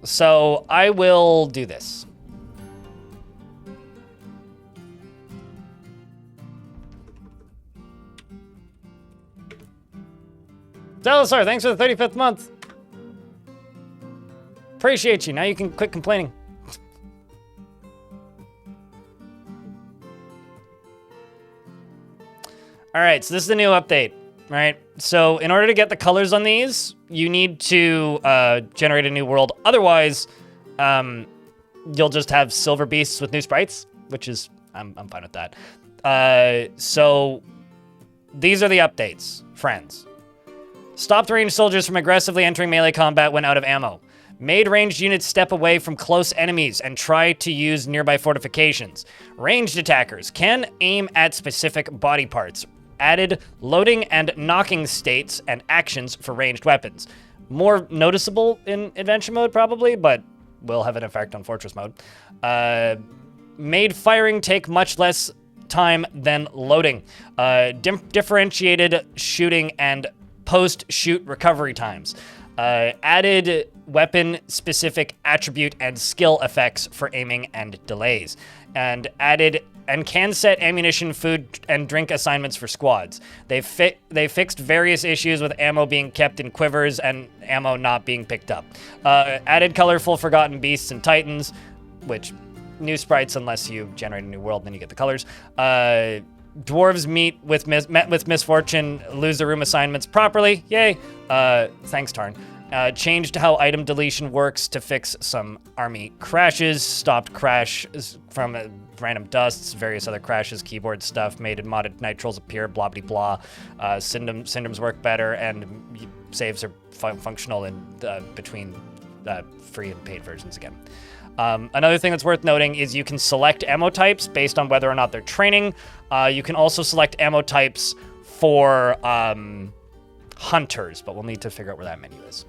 So I will do this. Delasar, thanks for the 35th month. Appreciate you. Now you can quit complaining. All right, so this is the new update, right? So in order to get the colors on these, you need to generate a new world. Otherwise, you'll just have silver beasts with new sprites, which is, I'm fine with that. So these are the updates, friends. Stopped ranged soldiers from aggressively entering melee combat when out of ammo. Made ranged units step away from close enemies and try to use nearby fortifications. Ranged attackers can aim at specific body parts. Added loading and knocking states and actions for ranged weapons. More noticeable in adventure mode probably, but will have an effect on fortress mode. Made firing take much less time than loading. Differentiated shooting and post-shoot recovery times. Added weapon-specific attribute and skill effects for aiming and delays. And added and can set ammunition, food, and drink assignments for squads. They fixed various issues with ammo being kept in quivers and ammo not being picked up. Added colorful Forgotten Beasts and Titans, which new sprites unless you generate a new world, then you get the colors. Dwarves met with misfortune, lose their room assignments properly. Yay. Thanks, Tarn. Changed how item deletion works to fix some army crashes, stopped crash from random dusts, various other crashes, keyboard stuff, made and modded nitrals appear, blah, blah, blah. Syndromes work better, and saves are functional in between free and paid versions again. Another thing that's worth noting is you can select ammo types based on whether or not they're training. You can also select ammo types for hunters, but we'll need to figure out where that menu is.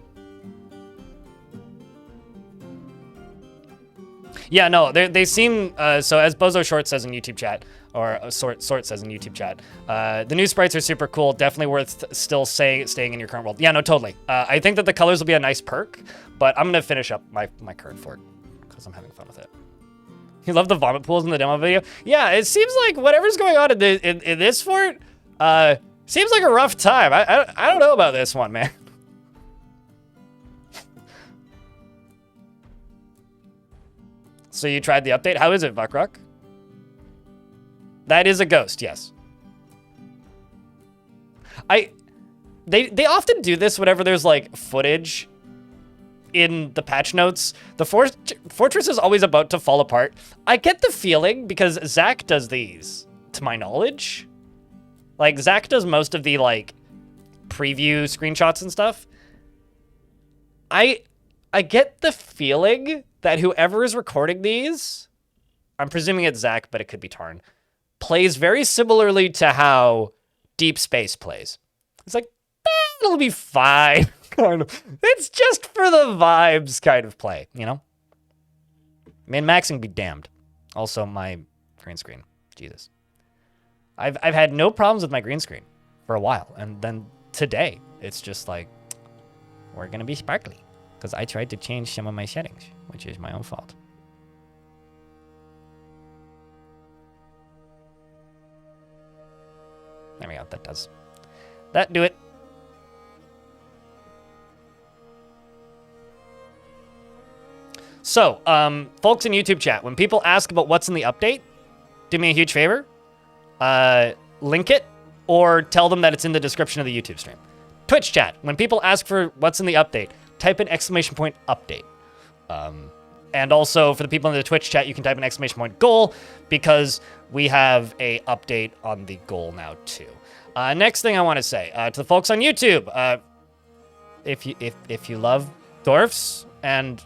Yeah, no, they seem, so as Bozo Short says in YouTube chat, or Sort says in YouTube chat, the new sprites are super cool, definitely worth still staying in your current world. Yeah, no, totally. I think that the colors will be a nice perk, but I'm going to finish up my current fort, because I'm having fun with it. You love the vomit pools in the demo video? Yeah, it seems like whatever's going on in this fort, seems like a rough time. I don't know about this one, man. So you tried the update? How is it, Vakrock? That is a ghost, yes. They often do this whenever there's like footage in the patch notes. The fortress is always about to fall apart. I get the feeling, because Zach does these, to my knowledge. Like, Zach does most of the, like, preview screenshots and stuff. I get the feeling that whoever is recording these, I'm presuming it's Zach, but it could be Tarn, plays very similarly to how Deep Space plays. It's like, it'll be fine, kind of. It's just for the vibes kind of play, you know? Min-maxing be damned. Also, my green screen. Jesus. I've had no problems with my green screen for a while, and then today, it's just like, we're gonna be sparkly. Because I tried to change some of my settings, which is my own fault. There we go, that does. That do it. So, folks in YouTube chat, when people ask about what's in the update, do me a huge favor. Link it, or tell them that it's in the description of the YouTube stream. Twitch chat, when people ask for what's in the update, type in !update. And also, for the people in the Twitch chat, you can type in !goal, because we have a update on the goal now, too. Next thing I want to say, to the folks on YouTube, if you love dwarfs and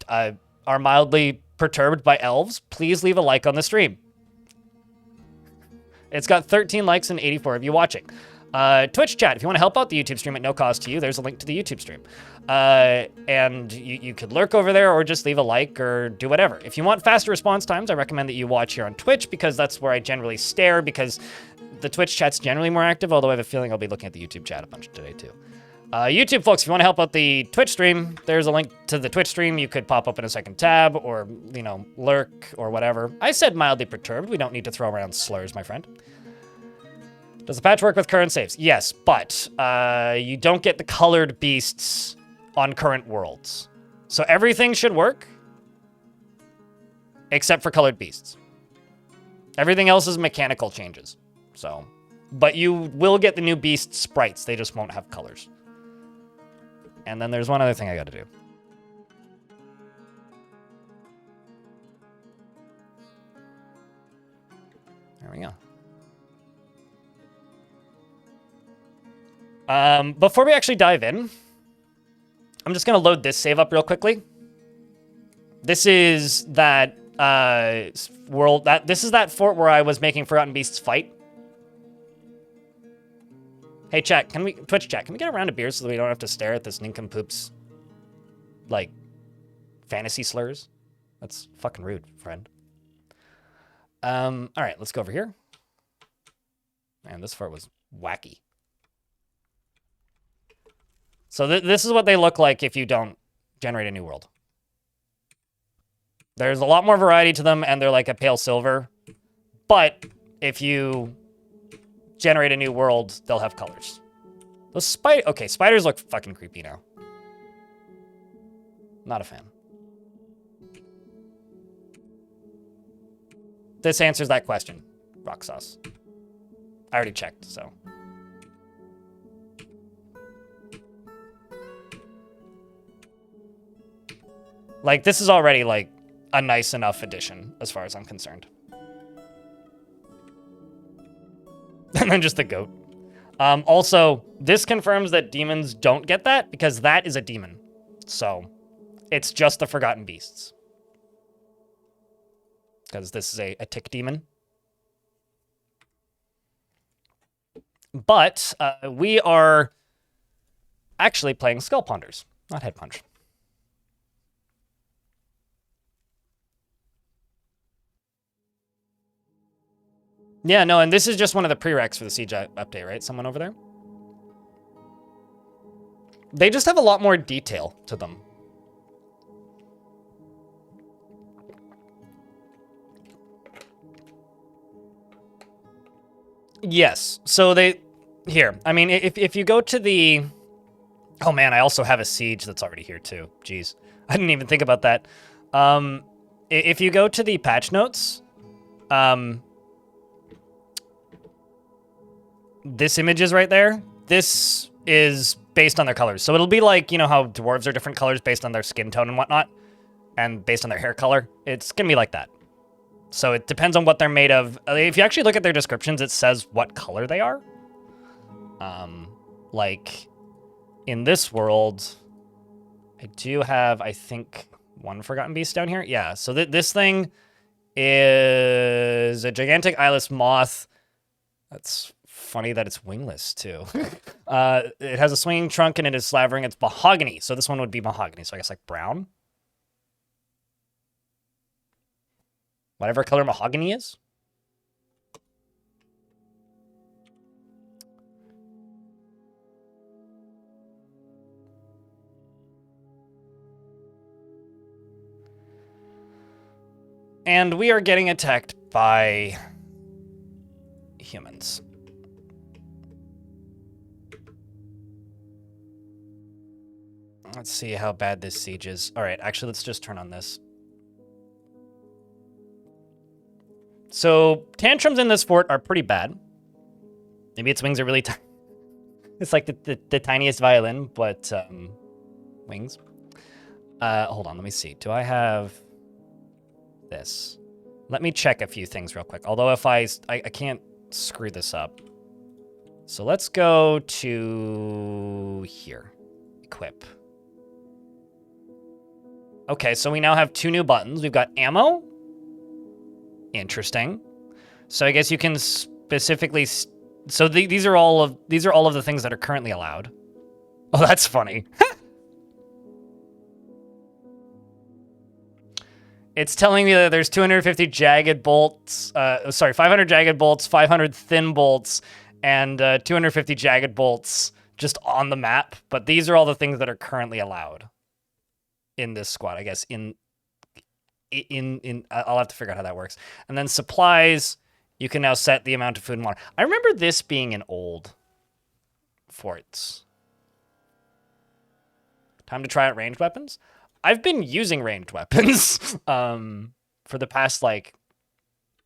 are mildly perturbed by elves, please leave a like on the stream. It's got 13 likes and 84 of you watching. Twitch chat, if you want to help out the YouTube stream at no cost to you, there's a link to the YouTube stream. And you could lurk over there or just leave a like or do whatever. If you want faster response times, I recommend that you watch here on Twitch, because that's where I generally stare, because the Twitch chat's generally more active, although I have a feeling I'll be looking at the YouTube chat a bunch today too. YouTube folks, if you want to help out the Twitch stream, there's a link to the Twitch stream. You could pop up in a second tab or, you know, lurk or whatever. I said mildly perturbed. We don't need to throw around slurs, my friend. Does the patch work with current saves? Yes, but you don't get the colored beasts on current worlds. So everything should work except for colored beasts. Everything else is mechanical changes. So, but you will get the new beast sprites. They just won't have colors. And then there's one other thing I got to do. There we go. Before we actually dive in, I'm just going to load this save up real quickly. This is that world, this is that fort where I was making Forgotten Beasts fight. Hey, chat, Twitch chat, can we get a round of beer so that we don't have to stare at this nincompoop's, like, fantasy slurs? That's fucking rude, friend. All right, let's go over here. Man, this fort was wacky. So this is what they look like if you don't generate a new world. There's a lot more variety to them, and they're like a pale silver. But if you generate a new world, they'll have colors. Those okay, spiders look fucking creepy now. Not a fan. This answers that question, Rock Sauce. I already checked, so. Like, this is already, like, a nice enough addition, as far as I'm concerned. And then just the goat. Also, this confirms that demons don't get that, because that is a demon. So, it's just the Forgotten Beasts. Because this is a tick demon. But, we are actually playing SKULLPONDERS, not Head Punch. Yeah, no, and this is just one of the prereqs for the Siege update, right? Someone over there? They just have a lot more detail to them. Yes, so here, I mean, if you go to the... Oh man, I also have a Siege that's already here too. Jeez, I didn't even think about that. If you go to the patch notes, this image is right there. This is based on their colors. So it'll be like, you know how dwarves are different colors based on their skin tone and whatnot, and based on their hair color. It's going to be like that. So it depends on what they're made of. If you actually look at their descriptions, it says what color they are. Like, in this world, I do have, I think, one Forgotten Beast down here. Yeah, so this thing is a gigantic eyeless moth. That's funny that it's wingless, too. It has a swinging trunk, and it is slavering. It's mahogany, so this one would be mahogany. So I guess, like, brown? Whatever color mahogany is? And we are getting attacked by humans. Let's see how bad this siege is. All right, actually, let's just turn on this. So, tantrums in this fort are pretty bad. Maybe its wings are really tiny. It's like the tiniest violin, but wings. Hold on, let me see. Do I have this? Let me check a few things real quick. Although if I can't screw this up. So let's go to here. Equip. Okay, so we now have 2 new buttons. We've got ammo. Interesting. So I guess you can specifically... So these are all of the things that are currently allowed. Oh, that's funny. It's telling me that there's 250 jagged bolts, 500 jagged bolts, 500 thin bolts, and 250 jagged bolts just on the map. But these are all the things that are currently allowed in this squad, I guess. I'll have to figure out how that works. And then supplies, you can now set the amount of food and water. I remember this being in old forts. Time to try out ranged weapons. I've been using ranged weapons for the past, like,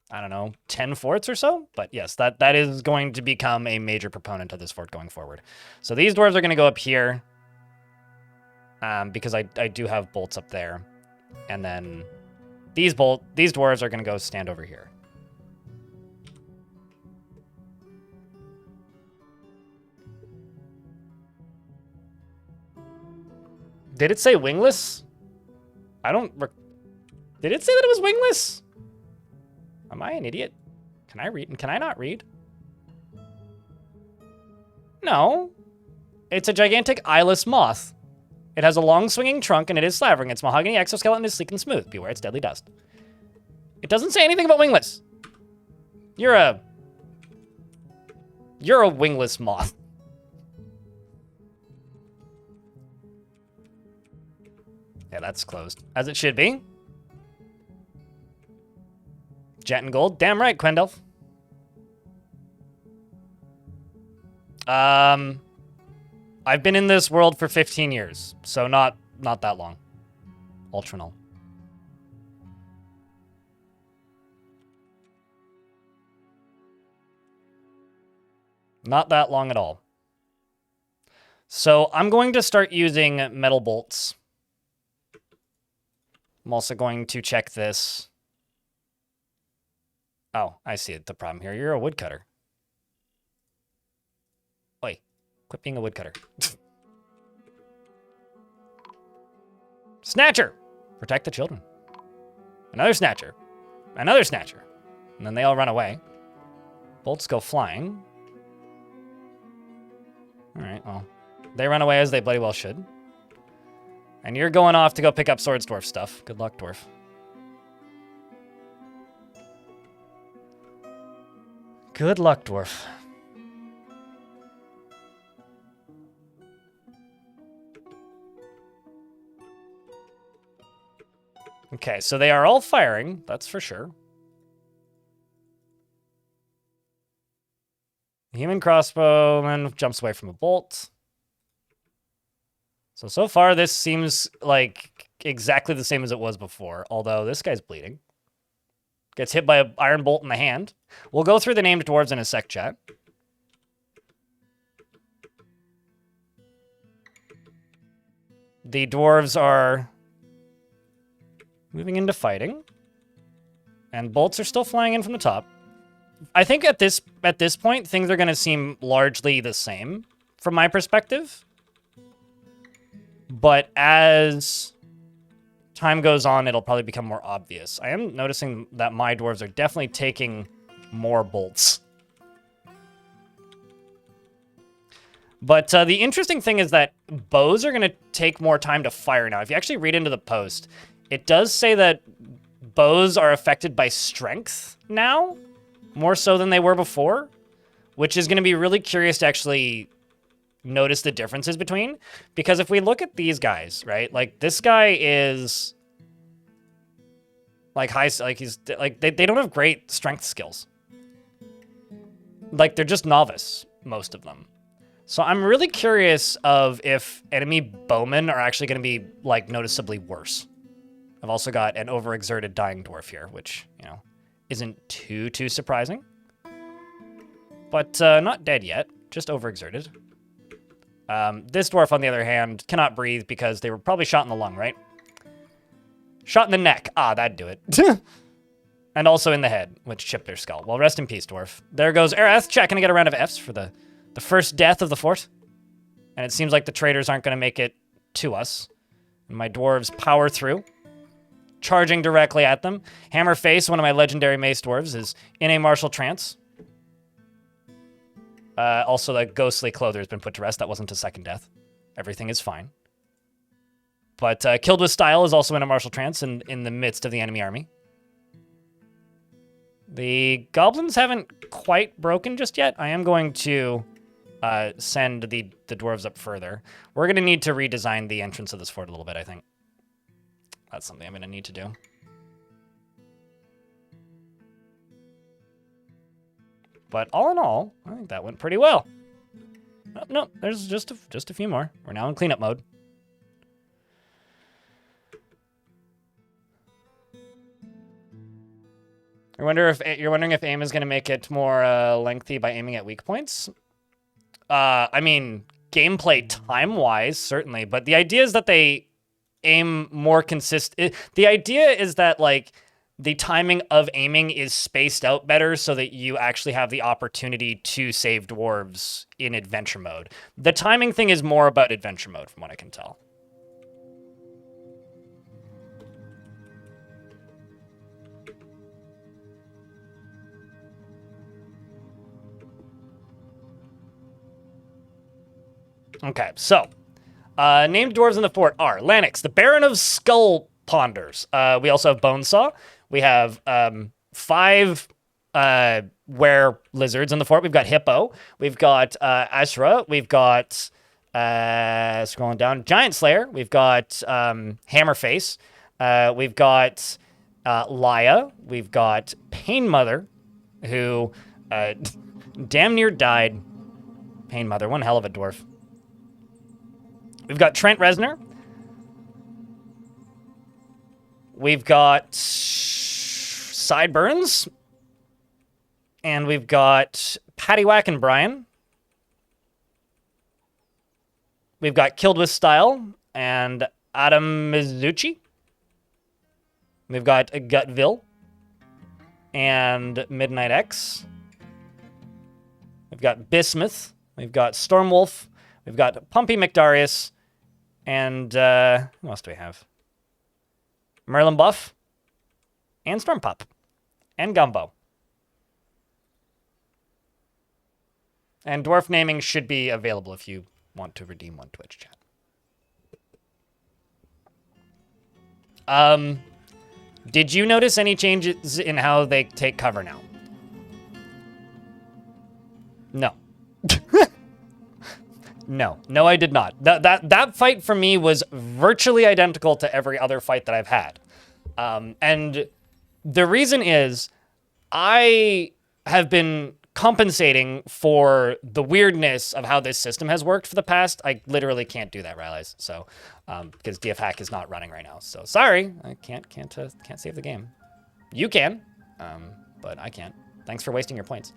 I don't know, 10 forts or so. But yes, that is going to become a major proponent of this fort going forward. So these dwarves are going to go up here because I do have bolts up there. And then these dwarves are going to go stand over here. Did it say wingless? Did it say that it was wingless? Am I an idiot? Can I read? Can I not read? No. It's a gigantic eyeless moth. It has a long swinging trunk, and it is slavering. Its mahogany exoskeleton is sleek and smooth. Beware its deadly dust. It doesn't say anything about wingless. You're a wingless moth. Yeah, that's closed. As it should be. Jet and gold. Damn right, Quendelf. I've been in this world for 15 years, so not that long. Ultra null. Not that long at all. So I'm going to start using metal bolts. I'm also going to check this. Oh, I see the problem here. You're a woodcutter. Oi, quit being a woodcutter. Snatcher! Protect the children. Another snatcher. Another snatcher. And then they all run away. Bolts go flying. Alright, well. They run away as they bloody well should. And you're going off to go pick up Swords Dwarf stuff. Good luck, Dwarf. Good luck, Dwarf. Okay, so they are all firing, that's for sure. The human crossbowman jumps away from a bolt. So far, this seems like exactly the same as it was before, although this guy's bleeding. Gets hit by an iron bolt in the hand. We'll go through the named dwarves in a sec, chat. The dwarves are moving into fighting. And bolts are still flying in from the top. I think at this point, things are going to seem largely the same from my perspective. But as time goes on, it'll probably become more obvious. I am noticing that my dwarves are definitely taking more bolts. But the interesting thing is that bows are going to take more time to fire now. If you actually read into the post, it does say that bows are affected by strength now, more so than they were before, which is going to be really curious to actually notice the differences between. Because if we look at these guys, right, like this guy is like high, like he's like they don't have great strength skills. Like they're just novice, most of them. So I'm really curious of if enemy bowmen are actually going to be like noticeably worse. I've also got an overexerted dying dwarf here, which, you know, isn't too surprising. But not dead yet, just overexerted. This dwarf, on the other hand, cannot breathe because they were probably shot in the lung, right? Shot in the neck. Ah, that'd do it. And also in the head, which chipped their skull. Well, rest in peace, dwarf. There goes Aerith. Chat, can I get a round of Fs for the first death of the fort? And it seems like the traitors aren't going to make it to us. And my dwarves power through, charging directly at them. Hammerface, one of my legendary mace dwarves, is in a martial trance. Also, the ghostly clother has been put to rest. That wasn't a second death. Everything is fine. But Killed with Style is also in a martial trance in the midst of the enemy army. The goblins haven't quite broken just yet. I am going to send the dwarves up further. We're going to need to redesign the entrance of this fort a little bit, I think. That's something I'm going to need to do. But all in all, I think that went pretty well. Oh, no, there's just a few more. We're now in cleanup mode. You're wondering if aim is going to make it more lengthy by aiming at weak points? I mean, gameplay time-wise, certainly. But the idea is that they aim more consistent. The idea is that, like, the timing of aiming is spaced out better so that you actually have the opportunity to save dwarves in adventure mode. The timing thing is more about adventure mode, from what I can tell. Okay, so named dwarves in the fort are Lanix, the Baron of SKULLPONDERS. We also have Bonesaw. We have 5 were lizards in the fort. We've got Hippo. We've got Ashra. We've got, scrolling down, Giant Slayer. We've got Hammerface. We've got Laya. We've got Pain Mother, who damn near died. Pain Mother, one hell of a dwarf. We've got Trent Reznor. We've got Sideburns. And we've got Paddywhack and Brian. We've got Killed with Style and Adam Mizuchi. We've got Gutville and Midnight X. We've got Bismuth. We've got Stormwolf. We've got Pumpy McDarius. And who else do we have? Merlin Buff. And Stormpup. And Gumbo. And dwarf naming should be available if you want to redeem one Twitch chat. Did you notice any changes in how they take cover now? No. No, I did not. That fight for me was virtually identical to every other fight that I've had. And the reason is I have been compensating for the weirdness of how this system has worked for the past. I literally can't do that, Rallies. So, because DF Hack is not running right now. So sorry, I can't save the game. You can, but I can't. Thanks for wasting your points.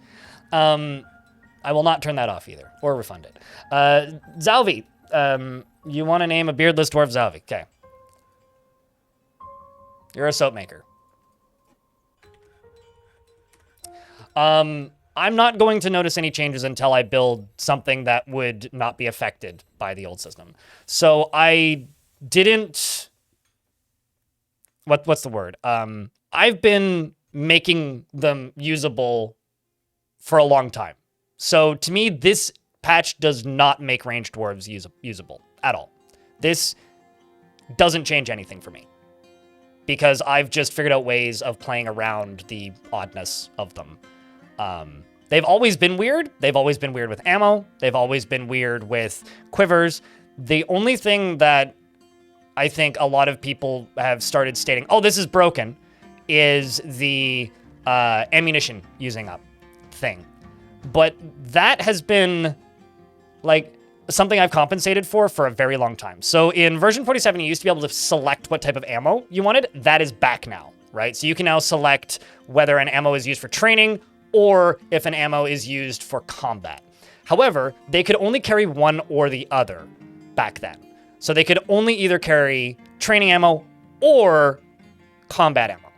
I will not turn that off either, or refund it. Zalvi, you want to name a beardless dwarf Zalvi? Okay. You're a soap maker. I'm not going to notice any changes until I build something that would not be affected by the old system. So I didn't... What's the word? I've been making them usable for a long time. So to me, this patch does not make ranged dwarves usable at all. This doesn't change anything for me because I've just figured out ways of playing around the oddness of them. They've always been weird. They've always been weird with ammo. They've always been weird with quivers. The only thing that I think a lot of people have started stating, oh, this is broken, is the ammunition using up thing. But that has been, like, something I've compensated for a very long time. So in version 47, you used to be able to select what type of ammo you wanted. That is back now, right? So you can now select whether an ammo is used for training or if an ammo is used for combat. However, they could only carry one or the other back then. So they could only either carry training ammo or combat ammo.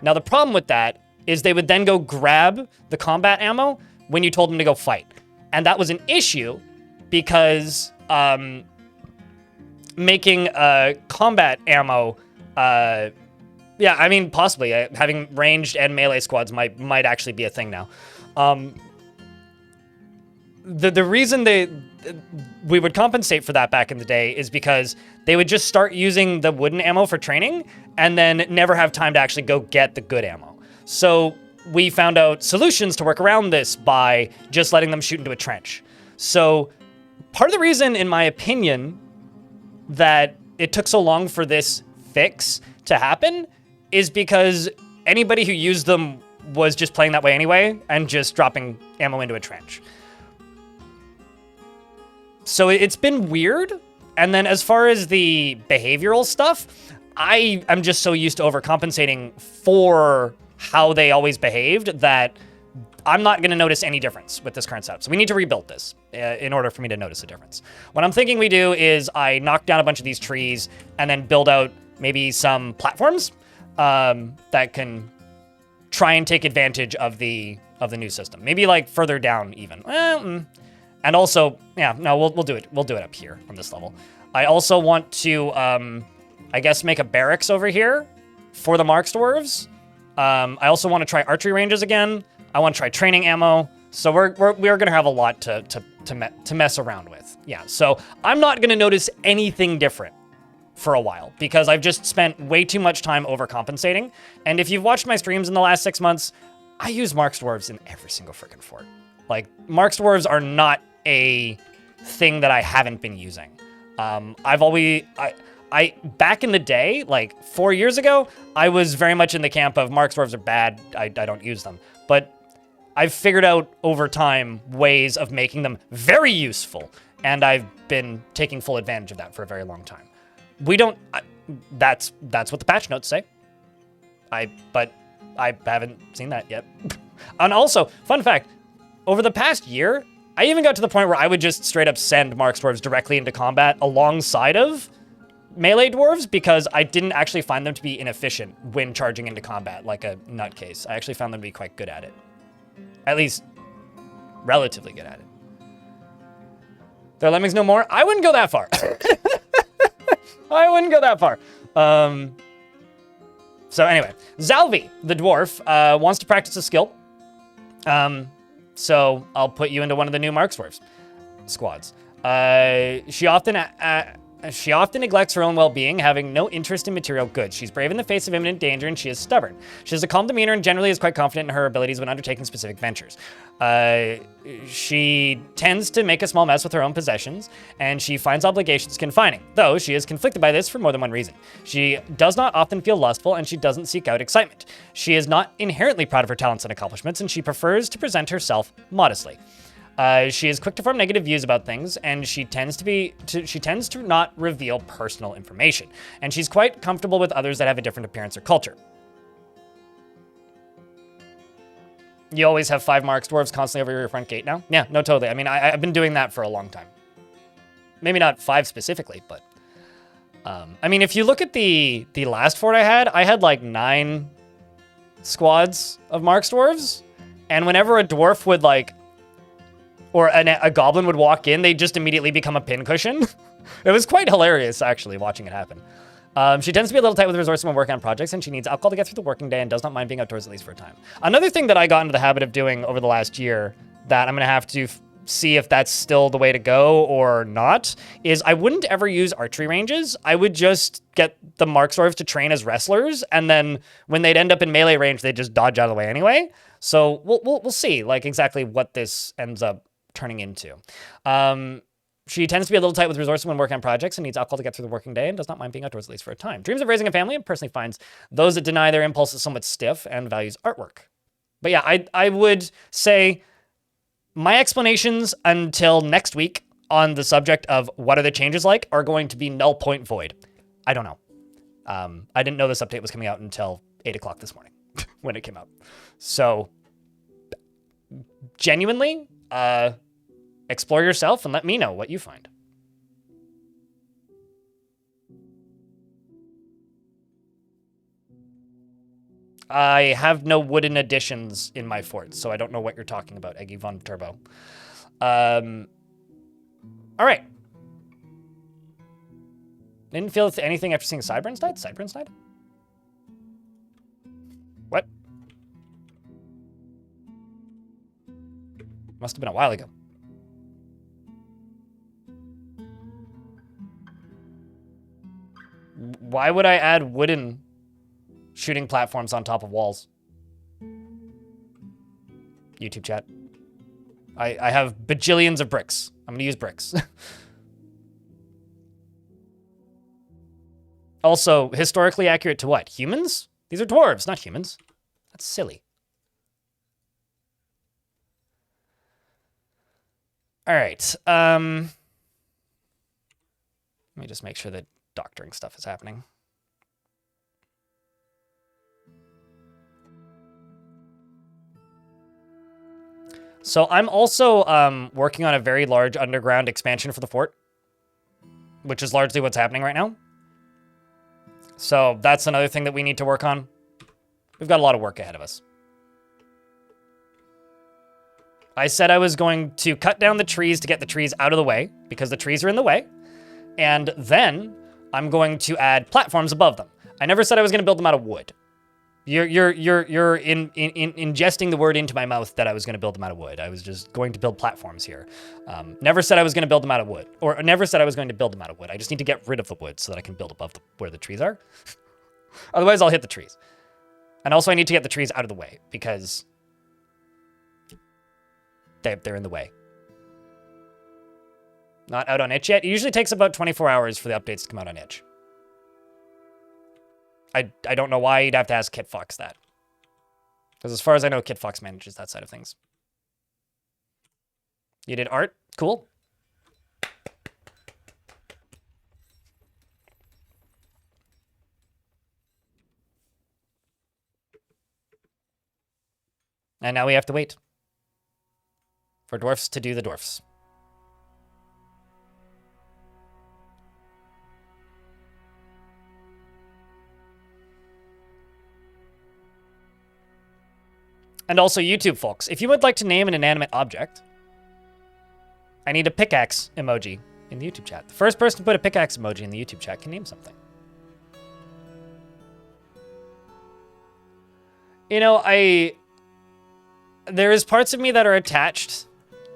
Now, the problem with that is they would then go grab the combat ammo when you told them to go fight. And that was an issue because making combat ammo, yeah, I mean, possibly. Having ranged and melee squads might actually be a thing now. The reason we would compensate for that back in the day is because they would just start using the wooden ammo for training and then never have time to actually go get the good ammo. So we found out solutions to work around this by just letting them shoot into a trench. So part of the reason, in my opinion, that it took so long for this fix to happen is because anybody who used them was just playing that way anyway and just dropping ammo into a trench. So it's been weird. And then as far as the behavioral stuff, I am just so used to overcompensating for how they always behaved that I'm not going to notice any difference with this current setup. So we need to rebuild this in order for me to notice a difference. What I'm thinking we do is I knock down a bunch of these trees and then build out maybe some platforms that can try and take advantage of the new system. Maybe like further down even. And also, yeah, no, we'll do it. We'll do it up here on this level. I also want to, I guess, make a barracks over here for the Marks Dwarves. I also want to try archery ranges again. I want to try training ammo. So we're going to have a lot to mess around with. Yeah, so I'm not going to notice anything different for a while because I've just spent way too much time overcompensating. And if you've watched my streams in the last 6 months, I use Marks Dwarves in every single freaking fort. Like, Marks Dwarves are not a thing that I haven't been using. I've always... I back in the day, like 4 years ago, I was very much in the camp of Marks Dwarves are bad, I don't use them. But I've figured out over time ways of making them very useful, and I've been taking full advantage of that for a very long time. We don't... that's what the patch notes say. But I haven't seen that yet. And also, fun fact, over the past year, I even got to the point where I would just straight up send Marks Dwarves directly into combat alongside of melee dwarves because I didn't actually find them to be inefficient when charging into combat like a nutcase. I actually found them to be quite good at it. At least, relatively good at it. There are lemmings no more? I wouldn't go that far. I wouldn't go that far. So anyway, Zalvi, the dwarf, wants to practice a skill. So I'll put you into one of the new Marks Dwarves squads. She often neglects her own well-being, having no interest in material goods. She's brave in the face of imminent danger, and she is stubborn. She has a calm demeanor and generally is quite confident in her abilities when undertaking specific ventures. She tends to make a small mess with her own possessions, and she finds obligations confining, though she is conflicted by this for more than one reason. She does not often feel lustful, and she doesn't seek out excitement. She is not inherently proud of her talents and accomplishments, and she prefers to present herself modestly. She is quick to form negative views about things, and she tends to not reveal personal information. And she's quite comfortable with others that have a different appearance or culture. You always have 5 Marks Dwarves constantly over your front gate now? Yeah, no, totally. I mean, I've been doing that for a long time. Maybe not 5 specifically, but... I mean, if you look at the last fort I had like 9 squads of Marks Dwarves, and whenever a dwarf would like... or a goblin would walk in, they'd just immediately become a pincushion. It was quite hilarious, actually, watching it happen. She tends to be a little tight with resources when working on projects, and she needs alcohol to get through the working day and does not mind being outdoors at least for a time. Another thing that I got into the habit of doing over the last year that I'm going to have to see if that's still the way to go or not is I wouldn't ever use archery ranges. I would just get the Marks Dwarves to train as wrestlers, and then when they'd end up in melee range, they'd just dodge out of the way anyway. So we'll see like exactly what this ends up turning into. She tends to be a little tight with resources when working on projects and needs alcohol to get through the working day and does not mind being outdoors at least for a time. Dreams of raising a family and personally finds those that deny their impulses somewhat stiff and values artwork. But yeah, I would say my explanations until next week on the subject of what are the changes like are going to be null point void. I don't know. I didn't know this update was coming out until 8 o'clock this morning when it came out. So genuinely, explore yourself and let me know what you find. I have no wooden additions in my fort, so I don't know what you're talking about, Eggy Von Turbo. All right. Didn't feel anything after seeing Sideburns died? Sideburns died? What? Must have been a while ago. Why would I add wooden shooting platforms on top of walls? YouTube chat. I have bajillions of bricks. I'm gonna use bricks. Also, historically accurate to what? Humans? These are dwarves, not humans. That's silly. All right. Let me just make sure that doctoring stuff is happening. So I'm also working on a very large underground expansion for the fort, which is largely what's happening right now. So that's another thing that we need to work on. We've got a lot of work ahead of us. I said I was going to cut down the trees to get the trees out of the way, because the trees are in the way. And then I'm going to add platforms above them. I never said I was going to build them out of wood. You're ingesting the word into my mouth that I was going to build them out of wood. I was just going to build platforms here. Never said I was going to build them out of wood. Or never said I was going to build them out of wood. I just need to get rid of the wood so that I can build above where the trees are. Otherwise, I'll hit the trees. And also, I need to get the trees out of the way because they're in the way. Not out on itch yet. It usually takes about 24 hours for the updates to come out on itch. I don't know why you'd have to ask KitFox that. Because as far as I know, KitFox manages that side of things. You did art? Cool. And now we have to wait for dwarfs to do the dwarfs. And also YouTube folks, if you would like to name an inanimate object, I need a pickaxe emoji in the YouTube chat. The first person to put a pickaxe emoji in the YouTube chat can name something. You know, there is parts of me that are attached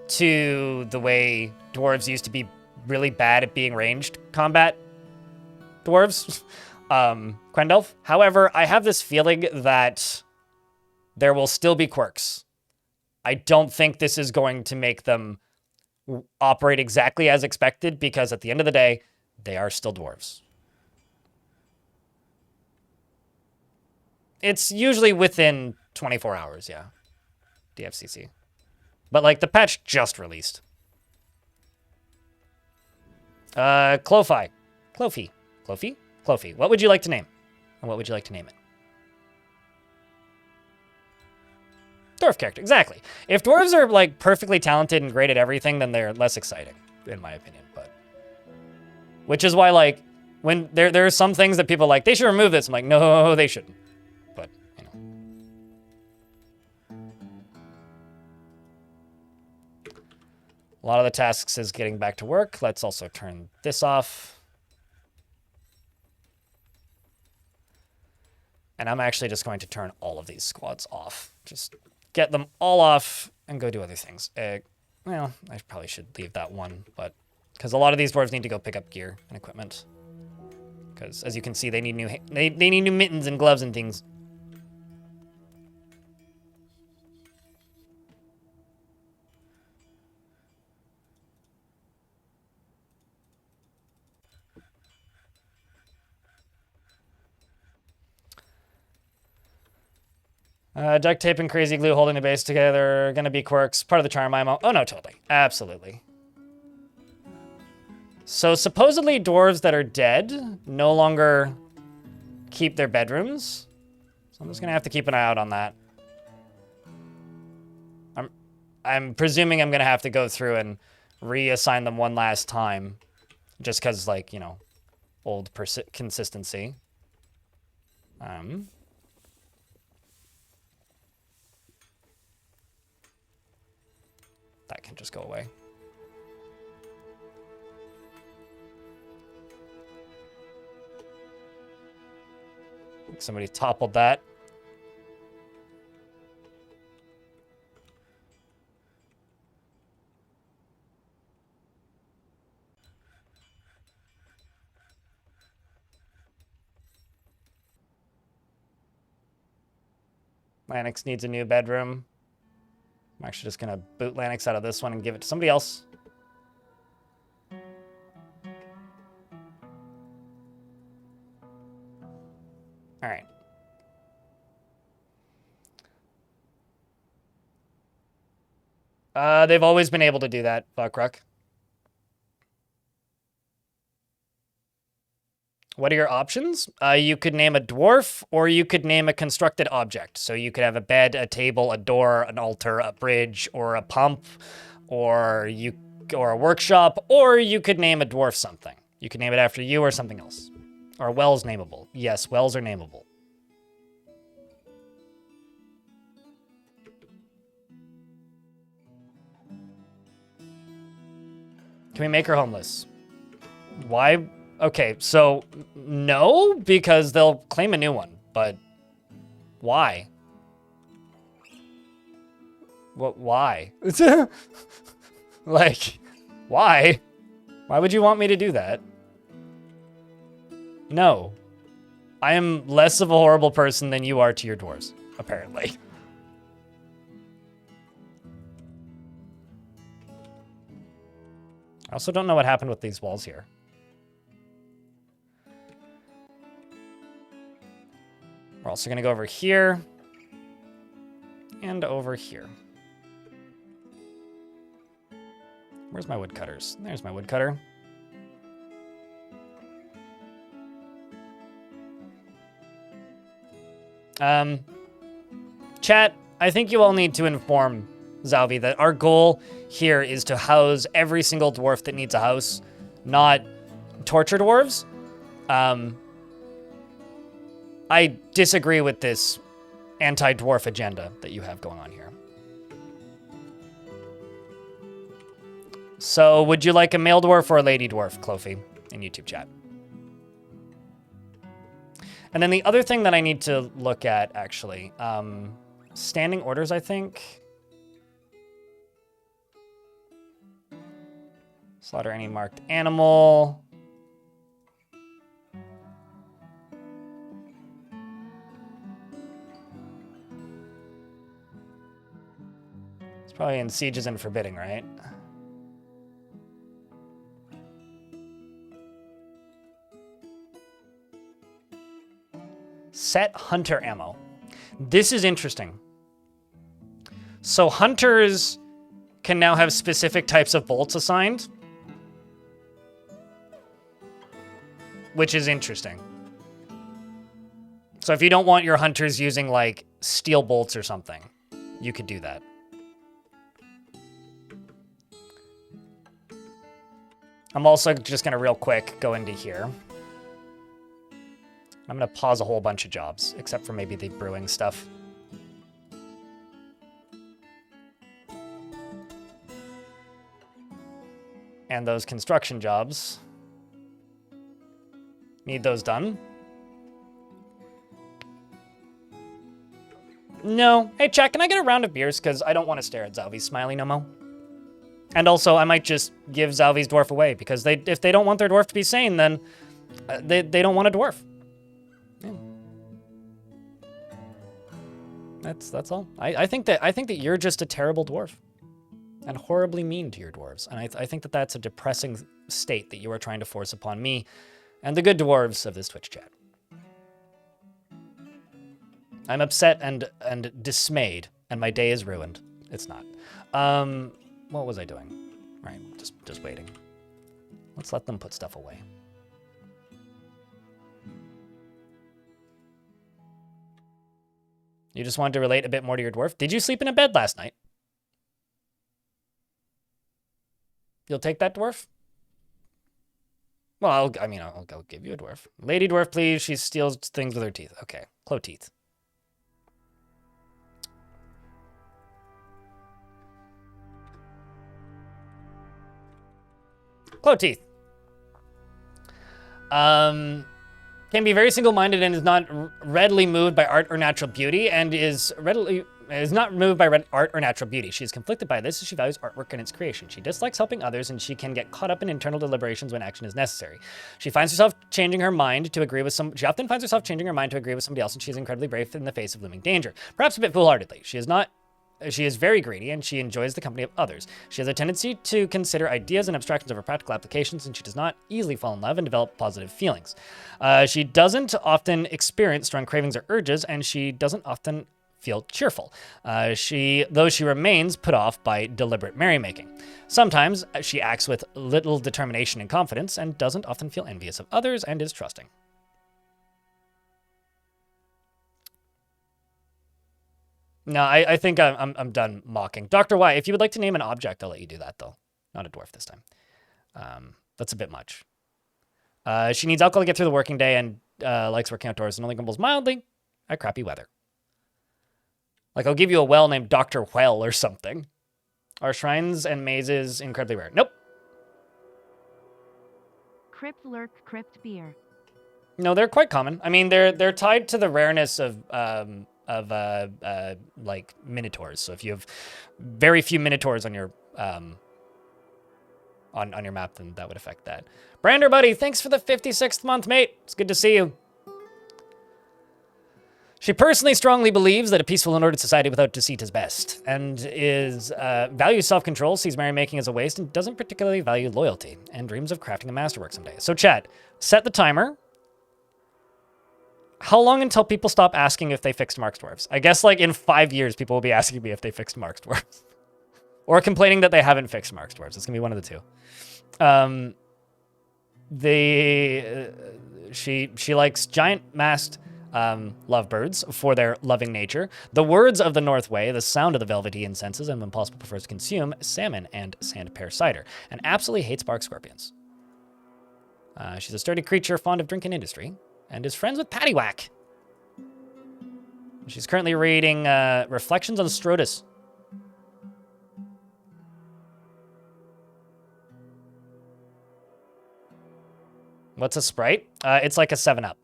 to the way dwarves used to be really bad at being ranged combat dwarves. Quendelf. However, I have this feeling that there will still be quirks. I don't think this is going to make them operate exactly as expected because at the end of the day, they are still dwarves. It's usually within 24 hours, yeah. DFCC. But like the patch just released. Clofi. Clofi. Clofi? Clofi. What would you like to name? And what would you like to name it? Dwarf character, exactly. If dwarves are like perfectly talented and great at everything, then they're less exciting, in my opinion. But which is why, like, when there are some things that people are like, they should remove this. I'm like, no, they shouldn't. But you know, a lot of the tasks is getting back to work. Let's also turn this off. And I'm actually just going to turn all of these squads off. Just get them all off and go do other things. Well, I probably should leave that one, but because a lot of these dwarves need to go pick up gear and equipment. Because as you can see, they need new mittens and gloves and things. Duct tape and crazy glue holding the base together. Gonna be quirks. Part of the charm IMO. Oh, no, totally. Absolutely. So, supposedly, dwarves that are dead no longer keep their bedrooms. So I'm just gonna have to keep an eye out on that. I'm presuming I'm gonna have to go through and reassign them one last time. Just because, like, you know, old consistency. That can just go away. Somebody toppled that. Lanix needs a new bedroom. I'm actually just gonna boot Lanix out of this one and give it to somebody else. All right. They've always been able to do that, Buckruck. What are your options? You could name a dwarf, or you could name a constructed object. So you could have a bed, a table, a door, an altar, a bridge, or a pump, or a workshop, or you could name a dwarf something. You could name it after you or something else. Are wells nameable? Yes, wells are nameable. Can we make her homeless? Why? Okay, so no, because they'll claim a new one, but why? What? Why? Like, why? Why would you want me to do that? No. I am less of a horrible person than you are to your dwarves, apparently. I also don't know what happened with these walls here. We're also going to go over here and over here. Where's my woodcutters? There's my woodcutter. Chat, I think you all need to inform Zalvi that our goal here is to house every single dwarf that needs a house, not torture dwarves. I disagree with this anti-dwarf agenda that you have going on here. So, would you like a male dwarf or a lady dwarf, Clofy, in YouTube chat? And then the other thing that I need to look at, actually, standing orders, I think. Slaughter any marked animal. It's probably in sieges and forbidding, right? Set hunter ammo. This is interesting. So hunters can now have specific types of bolts assigned, which is interesting. So if you don't want your hunters using like steel bolts or something, you could do that. I'm also just gonna real quick go into here. I'm gonna pause a whole bunch of jobs, except for maybe the brewing stuff. And those construction jobs. Need those done. No. Hey, chat, can I get a round of beers? Because I don't want to stare at Zalvi's smiley no mo. And also, I might just give Zalvi's dwarf away, because if they don't want their dwarf to be sane, then they don't want a dwarf. Yeah. That's all. I think that you're just a terrible dwarf. And horribly mean to your dwarves. And I think that that's a depressing state that you are trying to force upon me and the good dwarves of this Twitch chat. I'm upset and dismayed, and my day is ruined. It's not. What was I doing? Right, just waiting. Let's let them put stuff away. You just wanted to relate a bit more to your dwarf? Did you sleep in a bed last night? You'll take that dwarf? Well, I'll go give you a dwarf. Lady dwarf, please. She steals things with her teeth. Okay, claw teeth. Claw teeth. Can be very single-minded and is not readily moved by art or natural beauty, and is not moved by art or natural beauty. She is conflicted by this as she values artwork and its creation. She dislikes helping others, and she can get caught up in internal deliberations when action is necessary. She often finds herself changing her mind to agree with somebody else, and she is incredibly brave in the face of looming danger. Perhaps a bit foolhardily. She is not She is very greedy, and she enjoys the company of others. She has a tendency to consider ideas and abstractions over practical applications, and she does not easily fall in love and develop positive feelings. She doesn't often experience strong cravings or urges, and she doesn't often feel cheerful, though she remains put off by deliberate merrymaking. Sometimes she acts with little determination and confidence, and doesn't often feel envious of others, and is trusting. No, I think I'm done mocking. Dr. Y, if you would like to name an object, I'll let you do that, though. Not a dwarf this time. That's a bit much. She needs alcohol to get through the working day and likes working outdoors and only grumbles mildly at crappy weather. Like, I'll give you a well named Dr. Well or something. Are shrines and mazes incredibly rare? Nope. Crypt lurk, crypt beer. No, they're quite common. I mean, they're tied to the rareness of like minotaurs. So if you have very few minotaurs on your on your map, then that would affect that. Brander, buddy, thanks for the 56th month, mate. It's good to see you. She personally strongly believes that a peaceful and ordered society without deceit is best, and values self-control, sees merrymaking as a waste, and doesn't particularly value loyalty, and dreams of crafting a masterwork someday. So chat, set the timer. How long until people stop asking if they fixed Mark's dwarves? I guess like in 5 years, people will be asking me if they fixed Mark's dwarves. Or complaining that they haven't fixed Mark's dwarves. It's gonna be one of the two. She likes giant masked lovebirds for their loving nature, the words of the North Way, the sound of the velvety incenses, and when possible prefers to consume salmon and sand pear cider, and absolutely hates bark scorpions. She's a sturdy creature fond of drink and industry, and is friends with Paddywhack. She's currently reading Reflections on Strotus. What's a Sprite? It's like a 7-Up,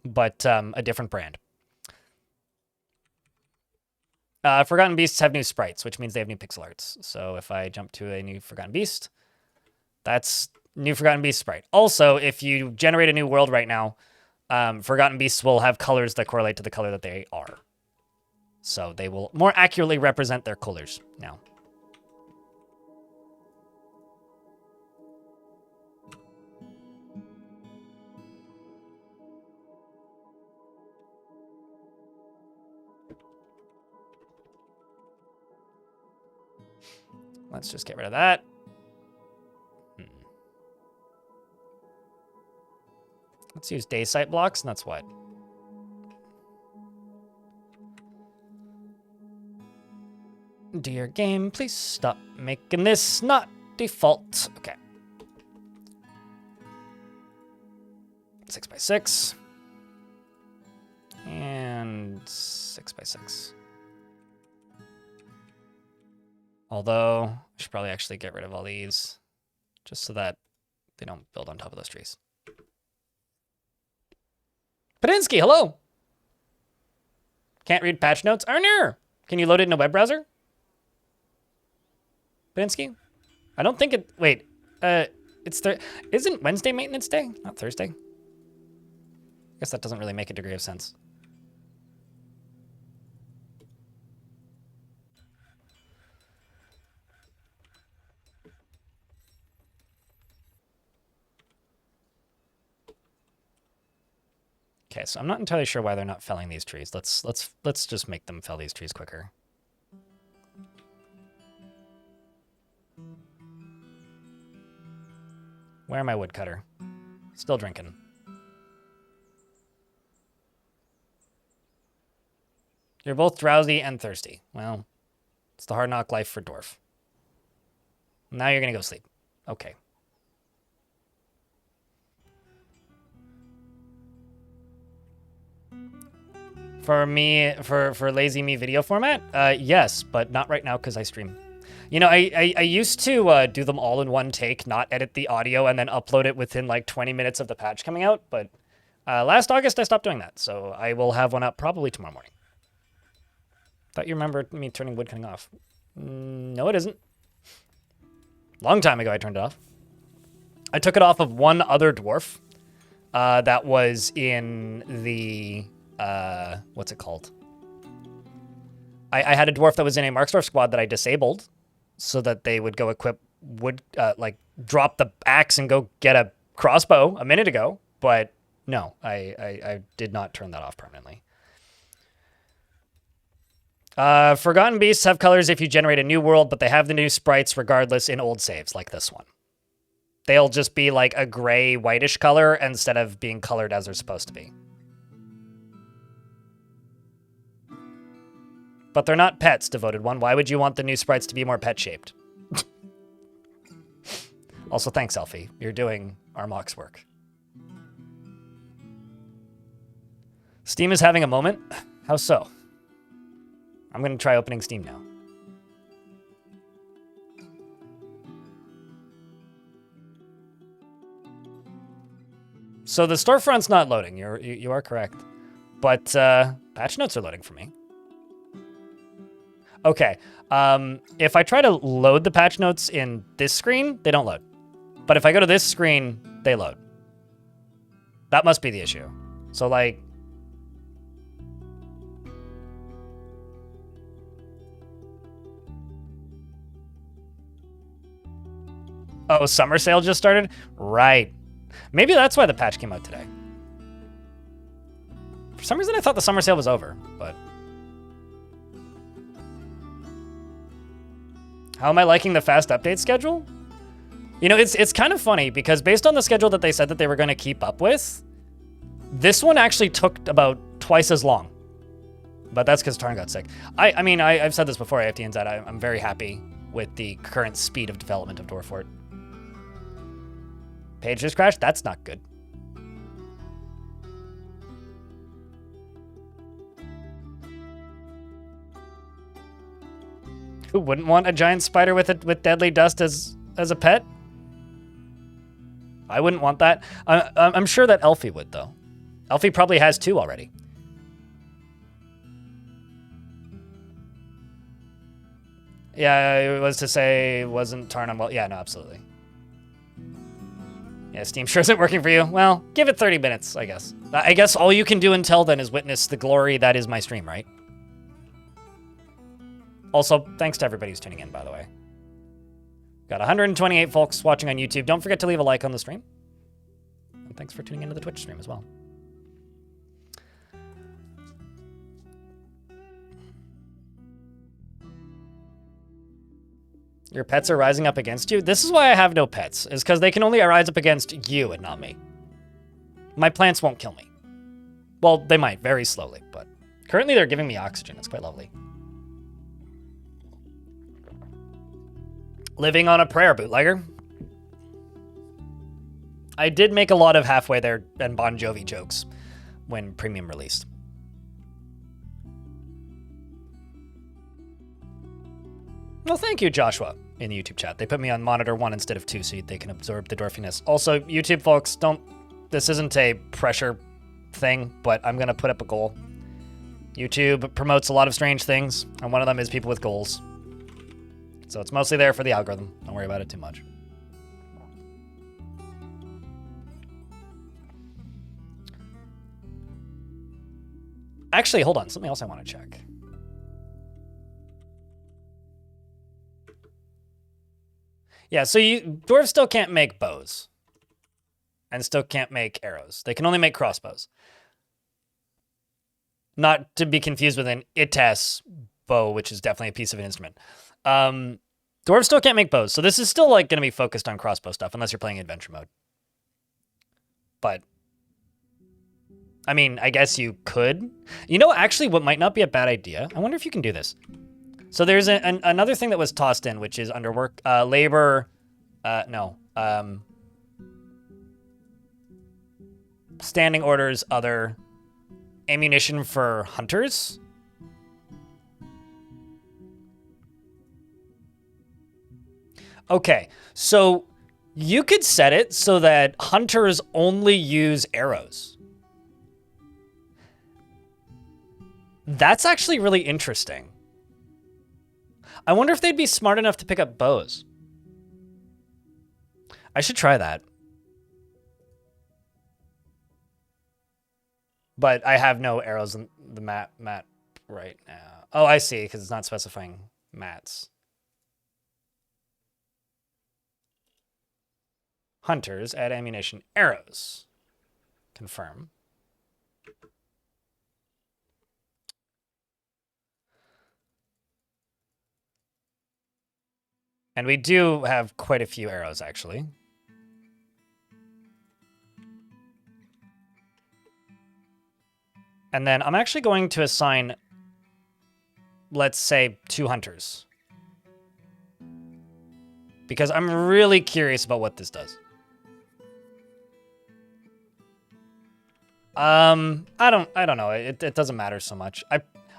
but a different brand. Forgotten Beasts have new sprites, which means they have new pixel arts. So if I jump to a new Forgotten Beast, that's new Forgotten Beast sprite. Also, if you generate a new world right now, Forgotten Beasts will have colors that correlate to the color that they are. So they will more accurately represent their colors now. Let's just get rid of that. Let's use day sight blocks, and that's what? Dear game, please stop making this not default. Okay. 6x6. And 6x6. Although, I should probably actually get rid of all these, just so that they don't build on top of those trees. Padinsky, hello! Can't read patch notes? Arner! Can you load it in a web browser? Padinsky? I don't think it... Wait. Isn't Wednesday maintenance day? Not Thursday? I guess that doesn't really make a degree of sense. Okay, so I'm not entirely sure why they're not felling these trees. Let's just make them fell these trees quicker. Where am I, woodcutter? Still drinking. You're both drowsy and thirsty. Well, it's the hard knock life for Dwarf. Now you're gonna go sleep. Okay. For me, for lazy me video format, yes, but not right now because I stream. You know, I used to do them all in one take, not edit the audio and then upload it within like 20 minutes of the patch coming out. But last August I stopped doing that, so I will have one up probably tomorrow morning. Thought you remembered me turning woodcutting off. No, it isn't. Long time ago I turned it off. I took it off of one other dwarf that was in the... what's it called? I had a dwarf that was in a Marksdorf squad that I disabled so that they would go equip wood, like drop the axe and go get a crossbow a minute ago. But no, I did not turn that off permanently. Forgotten Beasts have colors if you generate a new world, but they have the new sprites regardless in old saves, like this one. They'll just be like a gray, whitish color instead of being colored as they're supposed to be. But they're not pets, Devoted One. Why would you want the new sprites to be more pet-shaped? Also, thanks, Elfie. You're doing our mock's work. Steam is having a moment? How so? I'm going to try opening Steam now. So the storefront's not loading. You are correct. But patch notes are loading for me. Okay. If I try to load the patch notes in this screen, they don't load. But if I go to this screen, they load. That must be the issue. So like... Oh, summer sale just started? Right. Maybe that's why the patch came out today. For some reason, I thought the summer sale was over, but... How am I liking the fast update schedule? You know, it's kind of funny because based on the schedule that they said that they were going to keep up with, this one actually took about twice as long. But that's because Tarn got sick. I mean, I've said this before, AFT and Z, I'm very happy with the current speed of development of Dwarf Fort. Page just crashed? That's not good. Who wouldn't want a giant spider with deadly dust as a pet? I wouldn't want that. I'm sure that Elfie would, though. Elfie probably has two already. Yeah, it was to say, wasn't Tarn on well. Yeah, no, absolutely. Yeah, Steam sure isn't working for you. Well, give it 30 minutes, I guess. I guess all you can do until then is witness the glory that is my stream, right? Also, thanks to everybody who's tuning in, by the way. Got 128 folks watching on YouTube. Don't forget to leave a like on the stream. And thanks for tuning into the Twitch stream as well. Your pets are rising up against you? This is why I have no pets, is because they can only rise up against you and not me. My plants won't kill me. Well, they might, very slowly, but currently they're giving me oxygen. It's quite lovely. Living on a prayer, bootlegger. I did make a lot of Halfway There and Bon Jovi jokes when Premium released. Well, thank you, Joshua, in the YouTube chat. They put me on monitor 1 instead of 2 so they can absorb the dwarfiness. Also, YouTube folks, this isn't a pressure thing, but I'm going to put up a goal. YouTube promotes a lot of strange things, and one of them is people with goals. So it's mostly there for the algorithm. Don't worry about it too much. Actually, hold on. Something else I want to check. Yeah, so dwarves still can't make bows. And still can't make arrows. They can only make crossbows. Not to be confused with an itas bow, which is definitely a piece of an instrument. Dwarves still can't make bows, so this is still like going to be focused on crossbow stuff, unless you're playing adventure mode. But, I mean, I guess you could. You know, actually, what might not be a bad idea, I wonder if you can do this. So there's another thing that was tossed in, which is under work, labor, standing orders, other ammunition for hunters. Okay, so you could set it so that hunters only use arrows. That's actually really interesting. I wonder if they'd be smart enough to pick up bows. I should try that. But I have no arrows in the map. right now. Oh, I see, because it's not specifying mats. Hunters, add ammunition, arrows. Confirm. And we do have quite a few arrows, actually. And then I'm actually going to assign, let's say, 2 hunters. Because I'm really curious about what this does. I don't know. It doesn't matter so much.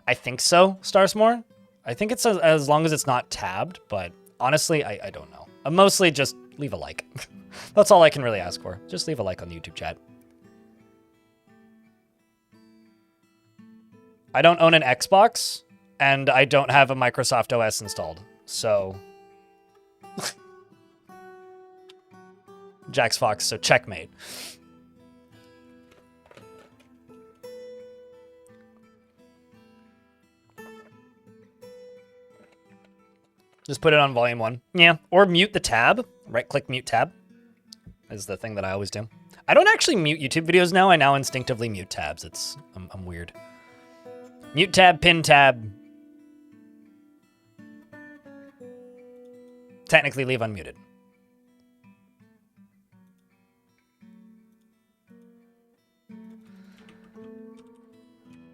I think so, Starsmore. I think it's as long as it's not tabbed, but honestly, I don't know. Mostly just leave a like. That's all I can really ask for. Just leave a like on the YouTube chat. I don't own an Xbox, and I don't have a Microsoft OS installed, so... Jax Fox, so checkmate. Just put it on volume 1. Yeah, or mute the tab. Right-click mute tab is the thing that I always do. I don't actually mute YouTube videos now. I now instinctively mute tabs. I'm weird. Mute tab, pin tab. Technically leave unmuted.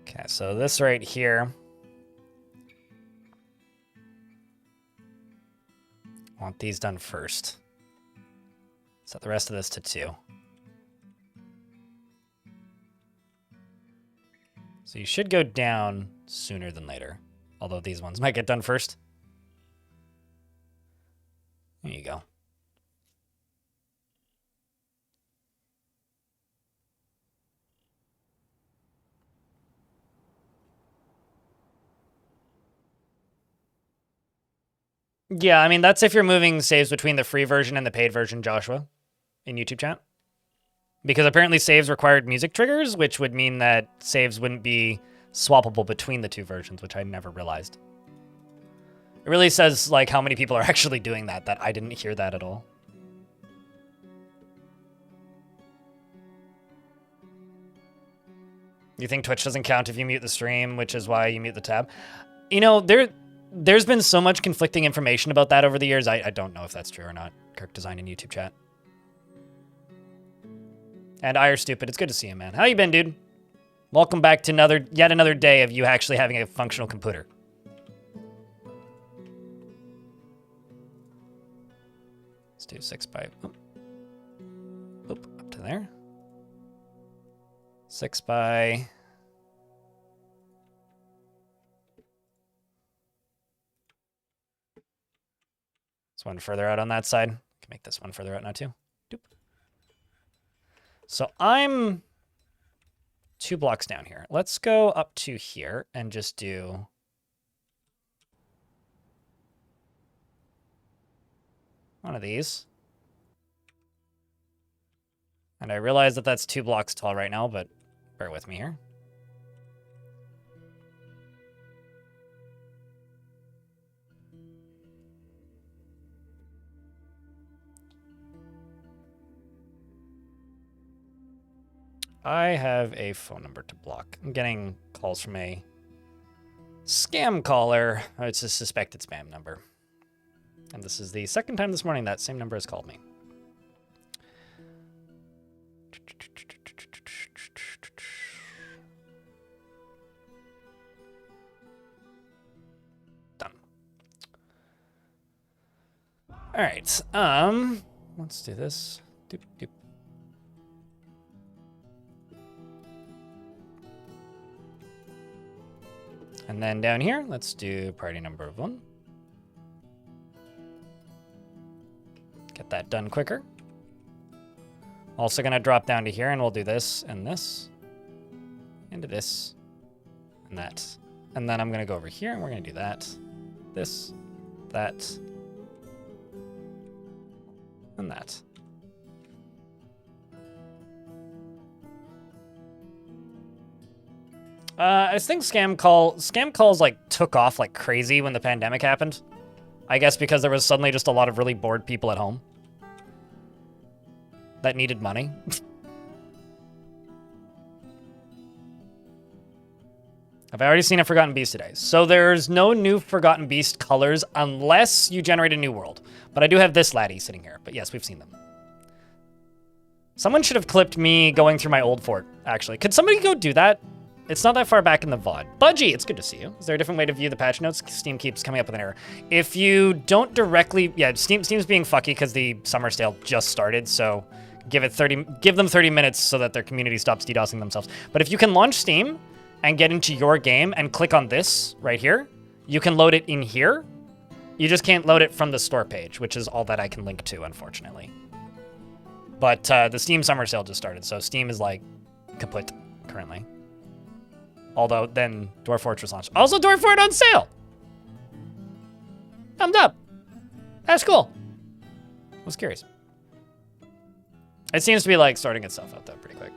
Okay, so this right here. I want these done first. Set the rest of this to 2. So you should go down sooner than later. Although these ones might get done first. There you go. Yeah, I mean, that's if you're moving saves between the free version and the paid version, Joshua, in YouTube chat. Because apparently saves required music triggers, which would mean that saves wouldn't be swappable between the 2 versions, which I never realized. It really says, like, how many people are actually doing that I didn't hear that at all. You think Twitch doesn't count if you mute the stream, which is why you mute the tab? You know, there's been so much conflicting information about that over the years. I don't know if that's true or not. Kirk Design in YouTube chat. And I are stupid. It's good to see you, man. How you been, dude? Welcome back to yet another day of you actually having a functional computer. Let's do 6 by... Oop, up to there. 6 by... This one further out on that side. Can make this one further out now too. Doop. So I'm 2 blocks down here. Let's go up to here and just do one of these. And I realize that that's 2 blocks tall right now, but bear with me here. I have a phone number to block. I'm getting calls from a scam caller. It's a suspected spam number. And this is the 2nd time this morning that same number has called me. Done. All right. Let's do this. Doop, doop. And then down here, let's do party number 1. Get that done quicker. Also gonna drop down to here and we'll do this and this. Into this. And that. And then I'm gonna go over here and we're gonna do that. This. That. And that. I think scam calls like took off like crazy when the pandemic happened. I guess because there was suddenly just a lot of really bored people at home that needed money. Have I already seen a Forgotten Beast today? So there's no new Forgotten Beast colors unless you generate a new world. But I do have this laddie sitting here. But yes, we've seen them. Someone should have clipped me going through my old fort, actually. Could somebody go do that? It's not that far back in the VOD. Budgie, it's good to see you. Is there a different way to view the patch notes? Steam keeps coming up with an error. If you don't directly... Yeah, Steam's being fucky because the summer sale just started, so give them 30 minutes so that their community stops DDoSing themselves. But if you can launch Steam and get into your game and click on this right here, you can load it in here. You just can't load it from the store page, which is all that I can link to, unfortunately. But the Steam summer sale just started, so Steam is like kaput currently. Although then Dwarf Fortress launched. Also Dwarf Fort on sale! Thumbs up! That's cool. I was curious. It seems to be like sorting itself out though pretty quick.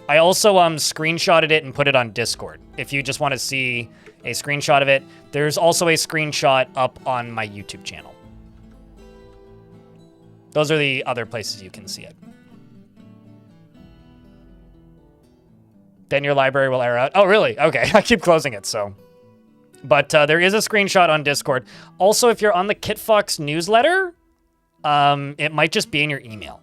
I also screenshotted it and put it on Discord. If you just want to see a screenshot of it, there's also a screenshot up on my YouTube channel. Those are the other places you can see it. Then your library will air out. Oh, really? Okay, I keep closing it, so. But there is a screenshot on Discord. Also, if you're on the KitFox newsletter, it might just be in your email.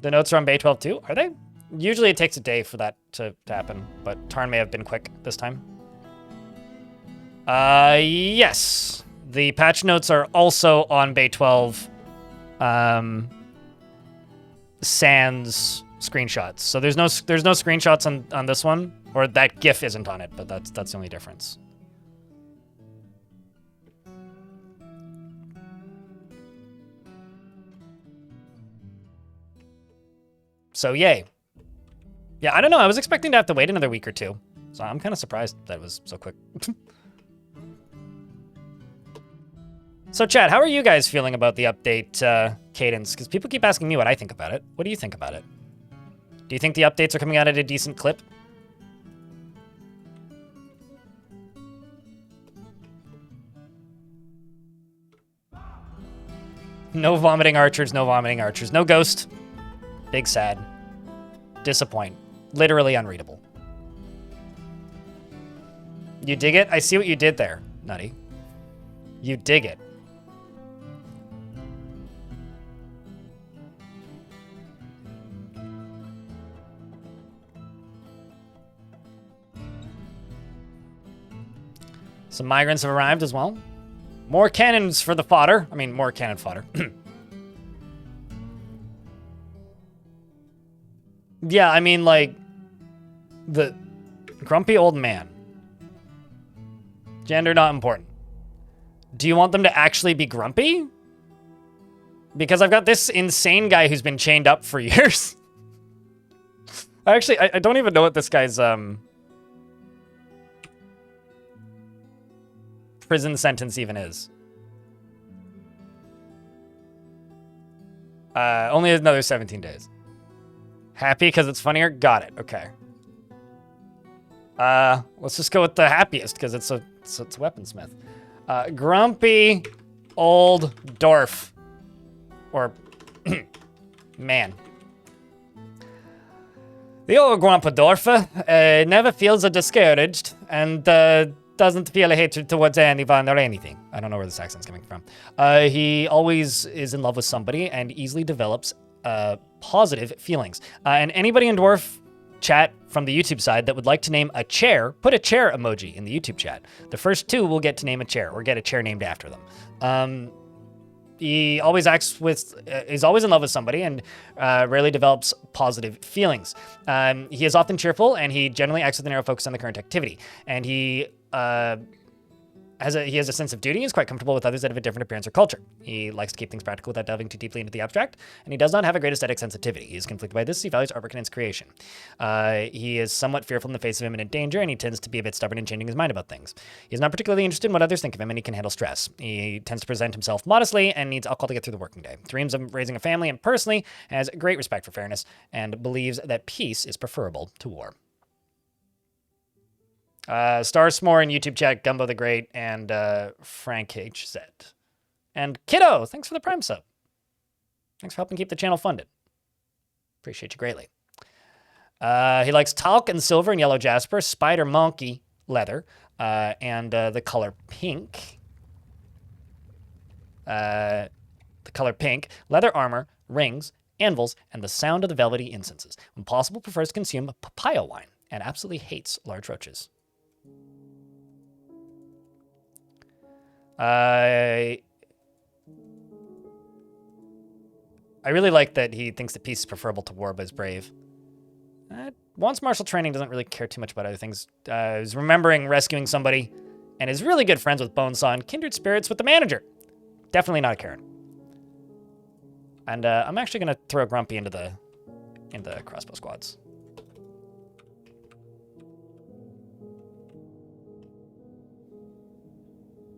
The notes are on Bay 12 too, are they? Usually it takes a day for that to happen, but Tarn may have been quick this time. Yes. The patch notes are also on Bay 12 sans screenshots. So there's no screenshots on this one, or that GIF isn't on it, but that's the only difference. So yay. Yeah, I don't know. I was expecting to have to wait another week or two. So I'm kind of surprised that it was so quick. So chat, how are you guys feeling about the update cadence? Because people keep asking me what I think about it. What do you think about it? Do you think the updates are coming out at a decent clip? No vomiting archers, no vomiting archers. No ghost. Big sad. Disappoint. Literally unreadable. You dig it? I see what you did there, Nutty. You dig it. Some migrants have arrived as well. More cannons for the fodder. I mean, more cannon fodder. Yeah, I mean, like, the grumpy old man. Gender not important. Do you want them to actually be grumpy? Because I've got this insane guy who's been chained up for years. I don't even know what this guy's prison sentence even is. Only another 17 days. Happy because it's funnier? Got it. Okay. Let's just go with the happiest because it's a weaponsmith. Grumpy old dwarf. Or man. The old grandpa dwarf never feels discouraged and doesn't feel a hatred towards anyone or anything. I don't know where this accent's coming from. He always is in love with somebody and easily develops positive feelings. And anybody in Dwarf chat from the YouTube side that would like to name a chair, put a chair emoji in the YouTube chat. The first two will get to name a chair or get a chair named after them. He always is always in love with somebody and rarely develops positive feelings. He is often cheerful and he generally acts with a narrow focus on the current activity. And he he has a sense of duty. He's quite comfortable with others that have a different appearance or culture. He likes to keep things practical without delving too deeply into the abstract, and he does not have a great aesthetic sensitivity. He is conflicted by this. He values artwork and its creation. He is somewhat fearful in the face of imminent danger, and he tends to be a bit stubborn in changing his mind about things. He is not particularly interested in what others think of him, and he can handle stress. He tends to present himself modestly and needs alcohol to get through the working day. Dreams of raising a family, and personally has great respect for fairness and believes that peace is preferable to war. Starsmore in YouTube chat, Gumbo the Great, and Frank HZ. And Kiddo, thanks for the Prime sub. Thanks for helping keep the channel funded. Appreciate you greatly. He likes talc and silver and yellow jasper, spider monkey leather, and the color pink. The color pink, leather armor, rings, anvils, and the sound of the velvety incenses. When possible, prefers to consume papaya wine and absolutely hates large roaches. I really like that he thinks that peace is preferable to war, but is brave. Wants martial training, doesn't really care too much about other things. Is remembering rescuing somebody, and is really good friends with Bonesaw and kindred spirits with the manager. Definitely not a Karen. And I'm actually gonna throw Grumpy into the crossbow squads.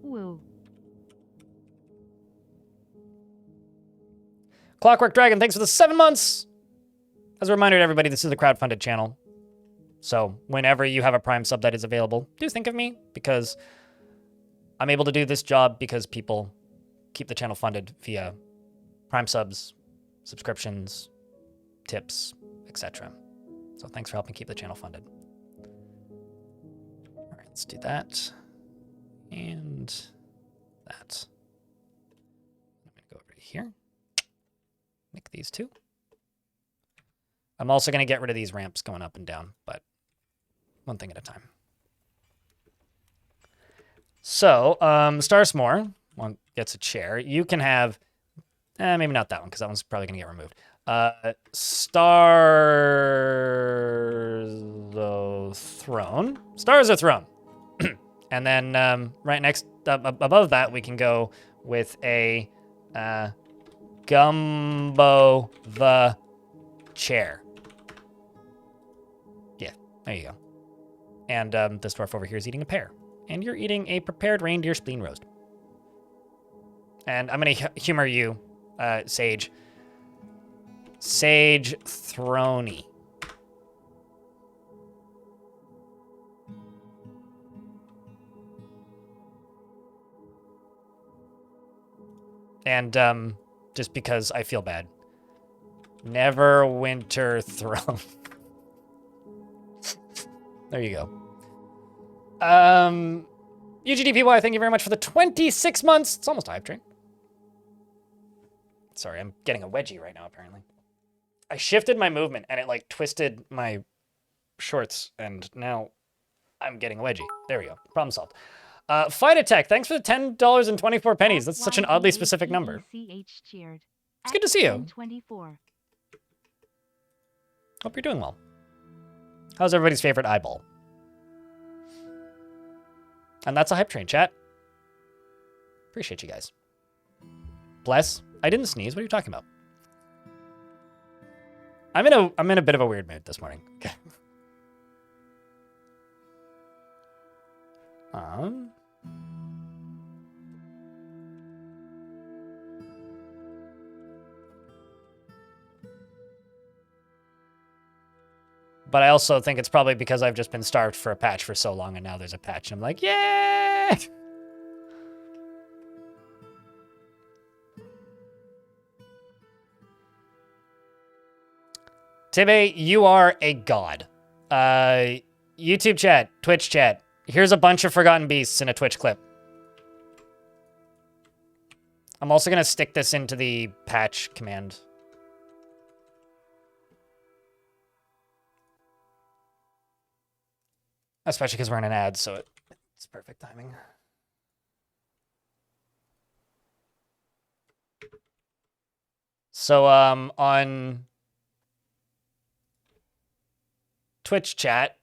Woo. Clockwork Dragon, thanks for the 7 months. As a reminder to everybody, this is a crowdfunded channel. So whenever you have a Prime sub that is available, do think of me, because I'm able to do this job because people keep the channel funded via Prime subs, subscriptions, tips, etc. So thanks for helping keep the channel funded. All right, let's do that. And that. I'm going to go over here. Make these two. I'm also going to get rid of these ramps going up and down, but one thing at a time. So, Starsmore gets a chair. You can have, maybe not that one, because that one's probably going to get removed. Throne. Stars are throne. And then right next, above that, we can go with a Gumbo the chair. Yeah, there you go. And this dwarf over here is eating a pear. And you're eating a prepared reindeer spleen roast. And I'm going to humor you, Sage. Sage Throny. And just because I feel bad. Neverwinter Throne. There you go. UGDPY, thank you very much for the 26 months. It's almost a hype train. Sorry, I'm getting a wedgie right now, apparently. I shifted my movement, and it, like, twisted my shorts, and now I'm getting a wedgie. There we go. Problem solved. Fight Attack, thanks for the $10.24. That's such an oddly specific number. It's good to see you. Hope you're doing well. How's everybody's favorite eyeball? And that's a hype train, chat. Appreciate you guys. Bless. I didn't sneeze. What are you talking about? I'm in a bit of a weird mood this morning. Okay. But I also think it's probably because I've just been starved for a patch for so long, and now there's a patch, and I'm like, yay! Tibbe, you are a god. YouTube chat, Twitch chat. Here's a bunch of Forgotten Beasts in a Twitch clip. I'm also going to stick this into the patch command. Especially because we're in an ad, so it's perfect timing. So, on Twitch chat,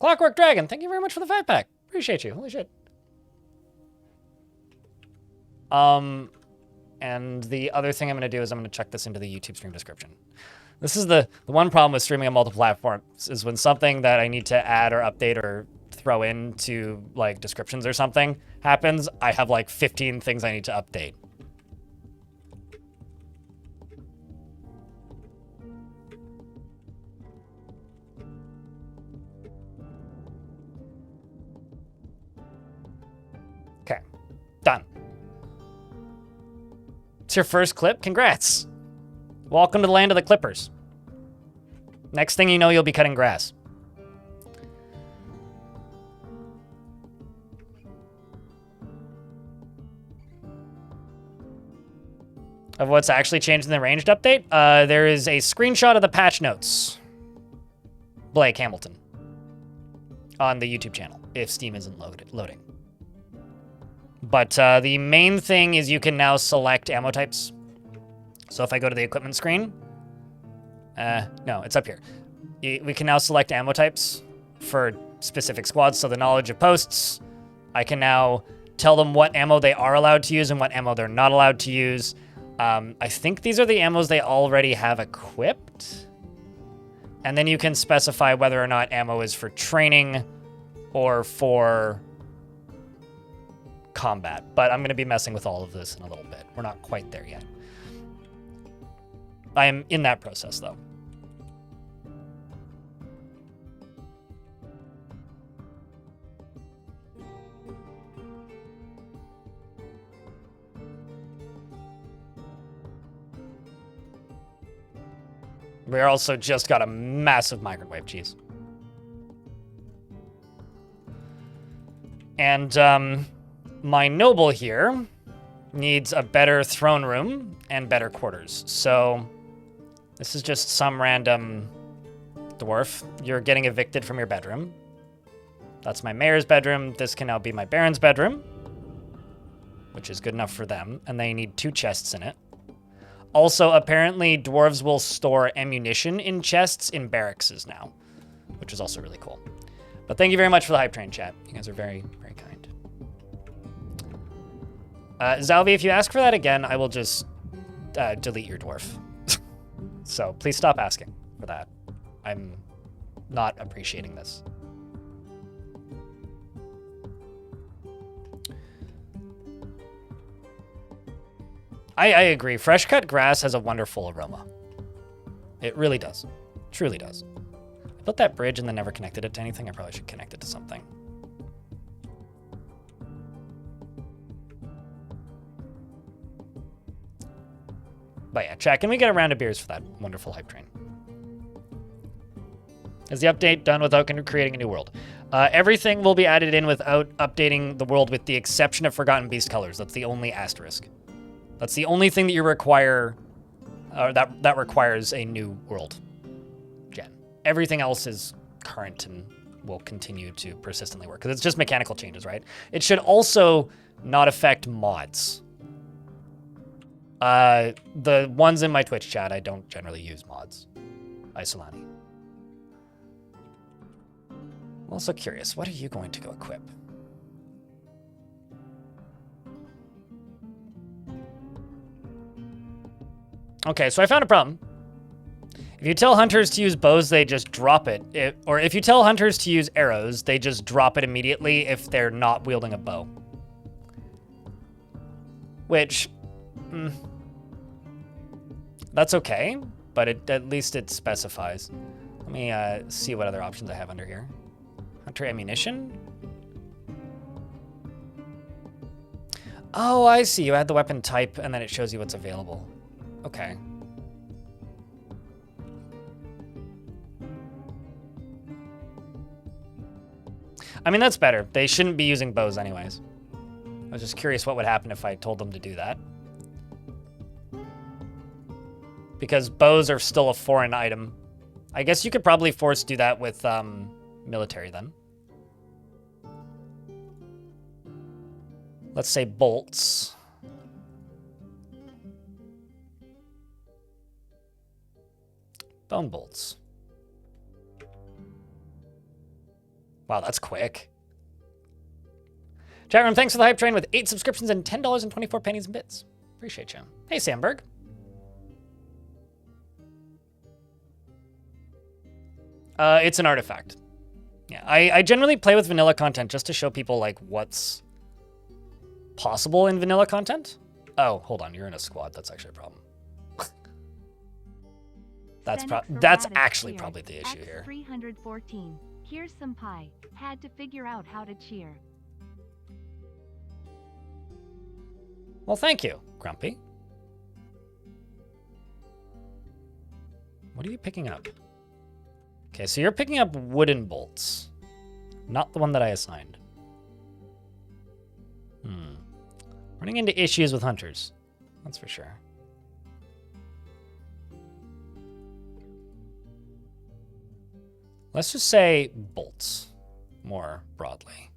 Clockwork Dragon, thank you very much for the 5-pack. Appreciate you. Holy shit. And the other thing I'm going to do is I'm going to check this into the YouTube stream description. This is the one problem with streaming on multiple platforms is when something that I need to add or update or throw into like descriptions or something happens, I have like 15 things I need to update. Okay, done. It's your first clip? Congrats. Welcome to the land of the Clippers. Next thing you know, you'll be cutting grass. Of what's actually changed in the ranged update, there is a screenshot of the patch notes. Blake Hamilton. On the YouTube channel, if Steam isn't loading. But the main thing is you can now select ammo types. So if I go to the equipment screen, no, it's up here. We can now select ammo types for specific squads. So the knowledge of posts, I can now tell them what ammo they are allowed to use and what ammo they're not allowed to use. I think these are the ammos they already have equipped. And then you can specify whether or not ammo is for training or for combat. But I'm going to be messing with all of this in a little bit. We're not quite there yet. I am in that process, though. We also just got a massive microwave cheese. And my noble here needs a better throne room and better quarters. So this is just some random dwarf. You're getting evicted from your bedroom. That's my mayor's bedroom. This can now be my baron's bedroom, which is good enough for them. And they need 2 chests in it. Also, apparently, dwarves will store ammunition in chests in barracks now, which is also really cool. But thank you very much for the hype train, chat. You guys are very, very kind. Zalvi, if you ask for that again, I will just delete your dwarf. So please stop asking for that. I'm not appreciating this. I agree. Fresh cut grass has a wonderful aroma. It really does. Truly does. I built that bridge and then never connected it to anything. I probably should connect it to something. But yeah, chat, can we get a round of beers for that wonderful hype train? Is the update done without creating a new world? Everything will be added in without updating the world with the exception of Forgotten Beast colors. That's the only asterisk. That's the only thing that you require, that requires a new world gen. Everything else is current and will continue to persistently work because it's just mechanical changes, right? It should also not affect mods. The ones in my Twitch chat, I don't generally use mods. Isolani. I'm also curious, what are you going to go equip? Okay, so I found a problem. If you tell hunters to use bows, they just drop it. Or if you tell hunters to use arrows, they just drop it immediately if they're not wielding a bow. Which, that's okay, but at least it specifies. Let me see what other options I have under here. Hunter ammunition? Oh, I see. You add the weapon type, and then it shows you what's available. Okay. I mean, that's better. They shouldn't be using bows anyways. I was just curious what would happen if I told them to do that. Because bows are still a foreign item. I guess you could probably force do that with military then. Let's say bolts. Bone bolts. Wow, that's quick. Chat room, thanks for the hype train with 8 subscriptions and $10.24 in bits. Appreciate you. Hey, Sandberg. It's an artifact. Yeah, I generally play with vanilla content just to show people like what's possible in vanilla content. Oh, hold on, you're in a squad. That's actually a problem. That's actually probably the issue here. 314. Here's some pie. Had to figure out how to cheer. Well, thank you, Grumpy. What are you picking up? Okay, so you're picking up wooden bolts. Not the one that I assigned. Running into issues with hunters. That's for sure. Let's just say bolts more broadly.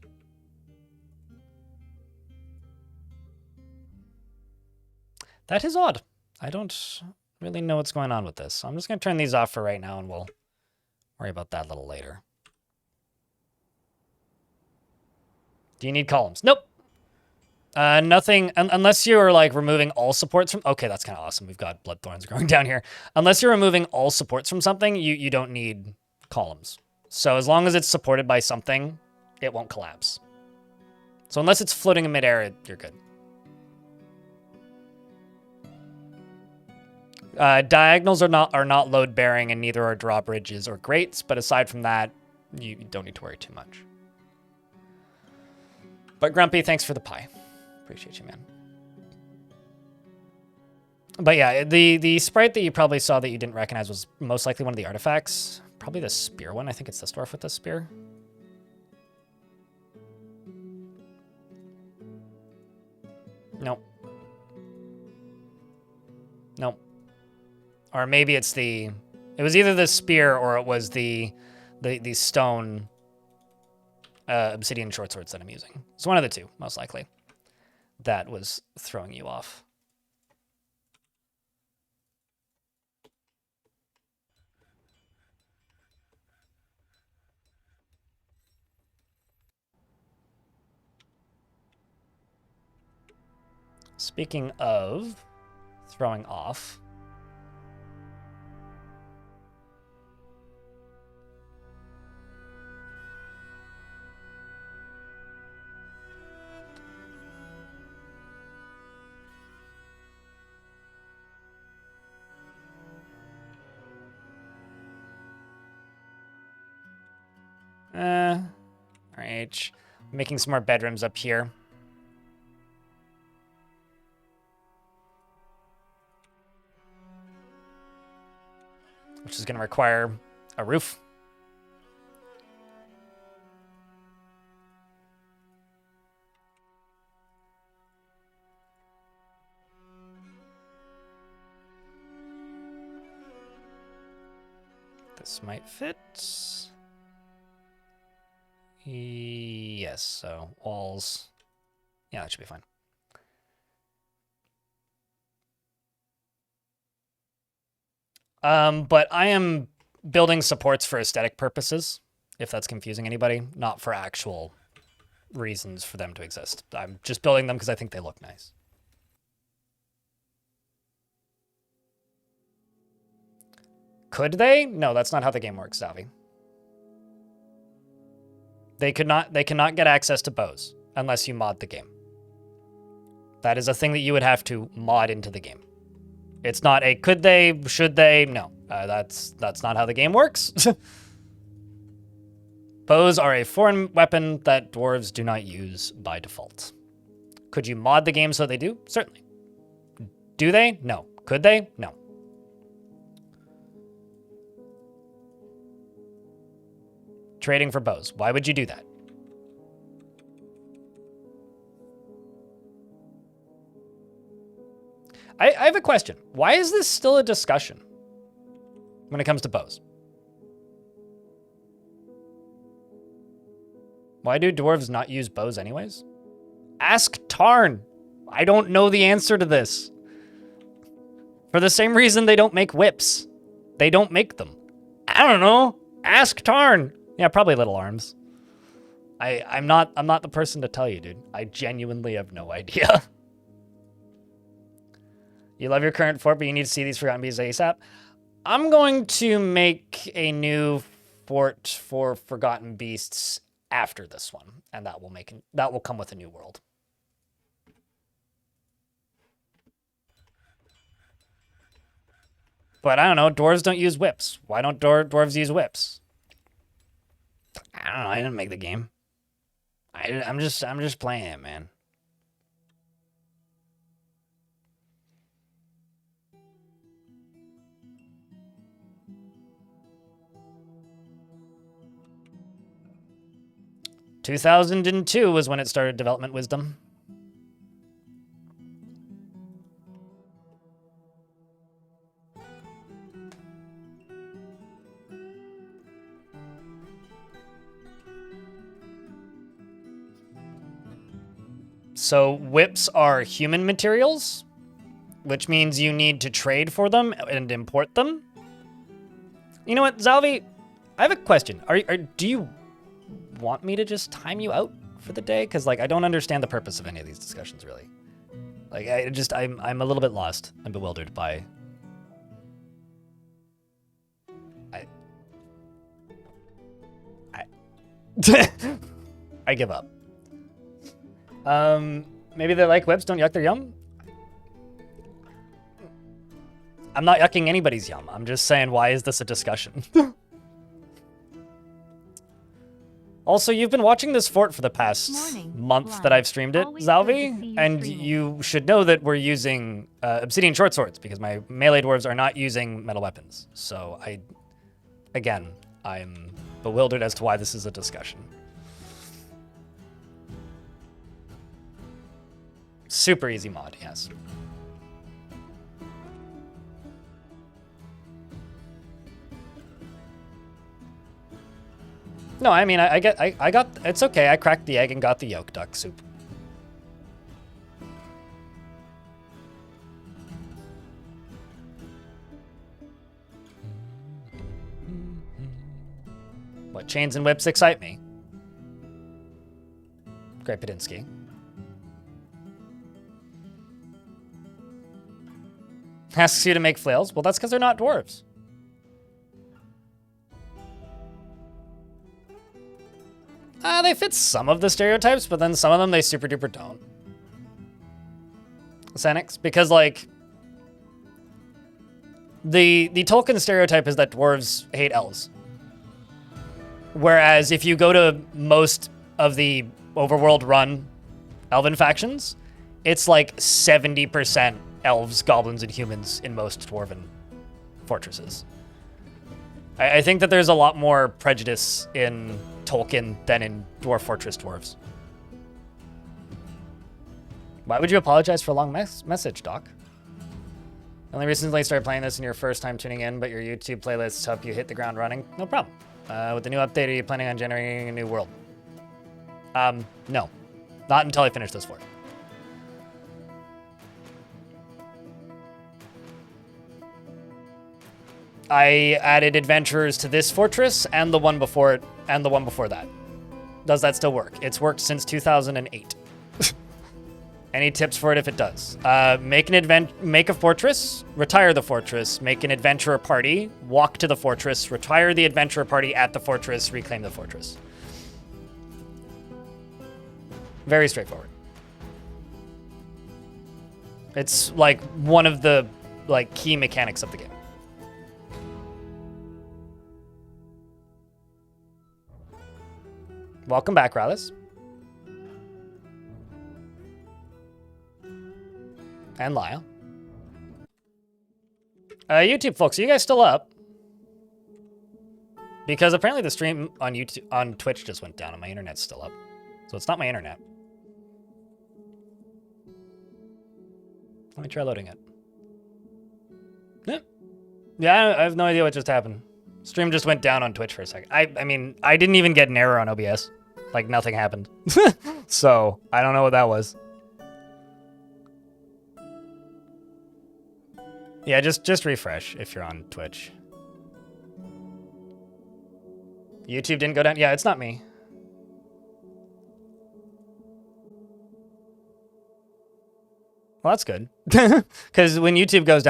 That is odd. I don't really know what's going on with this. So I'm just going to turn these off for right now, and we'll worry about that a little later. Do you need columns? Nope. Nothing, unless you're like removing all supports from... Okay, that's kind of awesome. We've got blood thorns growing down here. Unless you're removing all supports from something, you don't need columns. So as long as it's supported by something, it won't collapse. So unless it's floating in midair, you're good. Diagonals are not load bearing, and neither are drawbridges or grates. But aside from that, you don't need to worry too much. But Grumpy, thanks for the pie. Appreciate you, man. But yeah, the sprite that you probably saw that you didn't recognize was most likely one of the artifacts. Probably the spear one. I think it's this dwarf with the spear. Nope. Nope. Or maybe it's the... It was either the spear or it was the stone obsidian short swords that I'm using. It's one of the two, most likely. That was throwing you off. Speaking of throwing off... Alright. Making some more bedrooms up here. Which is going to require a roof. This might fit. Yes, so walls. Yeah, that should be fine. But I am building supports for aesthetic purposes, if that's confusing anybody, not for actual reasons for them to exist. I'm just building them because I think they look nice. Could they? No, that's not how the game works, Davi. They cannot get access to bows unless you mod the game. That is a thing that you would have to mod into the game. It's not a could they, should they? No, that's not how the game works. Bows are a foreign weapon that dwarves do not use by default. Could you mod the game so they do? Certainly. Do they? No. Could they? No. Trading for bows. Why would you do that? I have a question. Why is this still a discussion when it comes to bows? Why do dwarves not use bows anyways? Ask Tarn. I don't know the answer to this. For the same reason they don't make whips. They don't make them. I don't know. Ask Tarn. Yeah, probably little arms. I'm not the person to tell you, dude. I genuinely have no idea. You love your current fort, but you need to see these Forgotten Beasts ASAP. I'm going to make a new fort for Forgotten Beasts after this one, and that will come with a new world. But I don't know, dwarves don't use whips. Why don't dwarves use whips? I don't know, I didn't make the game. I'm just playing it, man. "2002 was when it started development wisdom. So whips are human materials, which means you need to trade for them and import them. You know what, Zalvi? I have a question. Do you want me to just time you out for the day? Because, like, I don't understand the purpose of any of these discussions, really. Like, I'm a little bit lost and bewildered by... I give up. Maybe they like whips, don't yuck their yum? I'm not yucking anybody's yum. I'm just saying, why is this a discussion? Also, you've been watching this fort for the past month that I've streamed it, Zalvi, and you should know that we're using obsidian short swords because my melee dwarves are not using metal weapons. So again, I'm bewildered as to why this is a discussion. Super easy mod, yes. No, I mean, I got, it's okay. I cracked the egg and got the yolk duck soup. What, chains and whips excite me? Great Padinsky. Asks you to make flails. Well, that's because they're not dwarves. They fit some of the stereotypes, but then some of them they super duper don't. Xenix, because like the Tolkien stereotype is that dwarves hate elves. Whereas if you go to most of the overworld run elven factions, it's like 70% elves, goblins, and humans in most dwarven fortresses. I think that there's a lot more prejudice in Tolkien than in Dwarf Fortress dwarves. Why would you apologize for a long message, Doc? Only recently started playing this in your first time tuning in, but your YouTube playlists help you hit the ground running. No problem. With the new update, are you planning on generating a new world? No. Not until I finish this fort. I added adventurers to this fortress and the one before it and the one before that. Does that still work? It's worked since 2008. Any tips for it if it does? Make a fortress, retire the fortress, make an adventurer party, walk to the fortress, retire the adventurer party at the fortress, reclaim the fortress. Very straightforward. It's like one of the like key mechanics of the game. Welcome back, Rallis. And Lyle. YouTube folks, are you guys still up? Because apparently the stream on YouTube on Twitch just went down and my internet's still up. So it's not my internet. Let me try loading it. Yeah, I have no idea what just happened. Stream just went down on Twitch for a second. I mean, I didn't even get an error on OBS. Like, nothing happened. So, I don't know what that was. Yeah, just refresh if you're on Twitch. YouTube didn't go down? Yeah, it's not me. Well, that's good. Because when YouTube goes down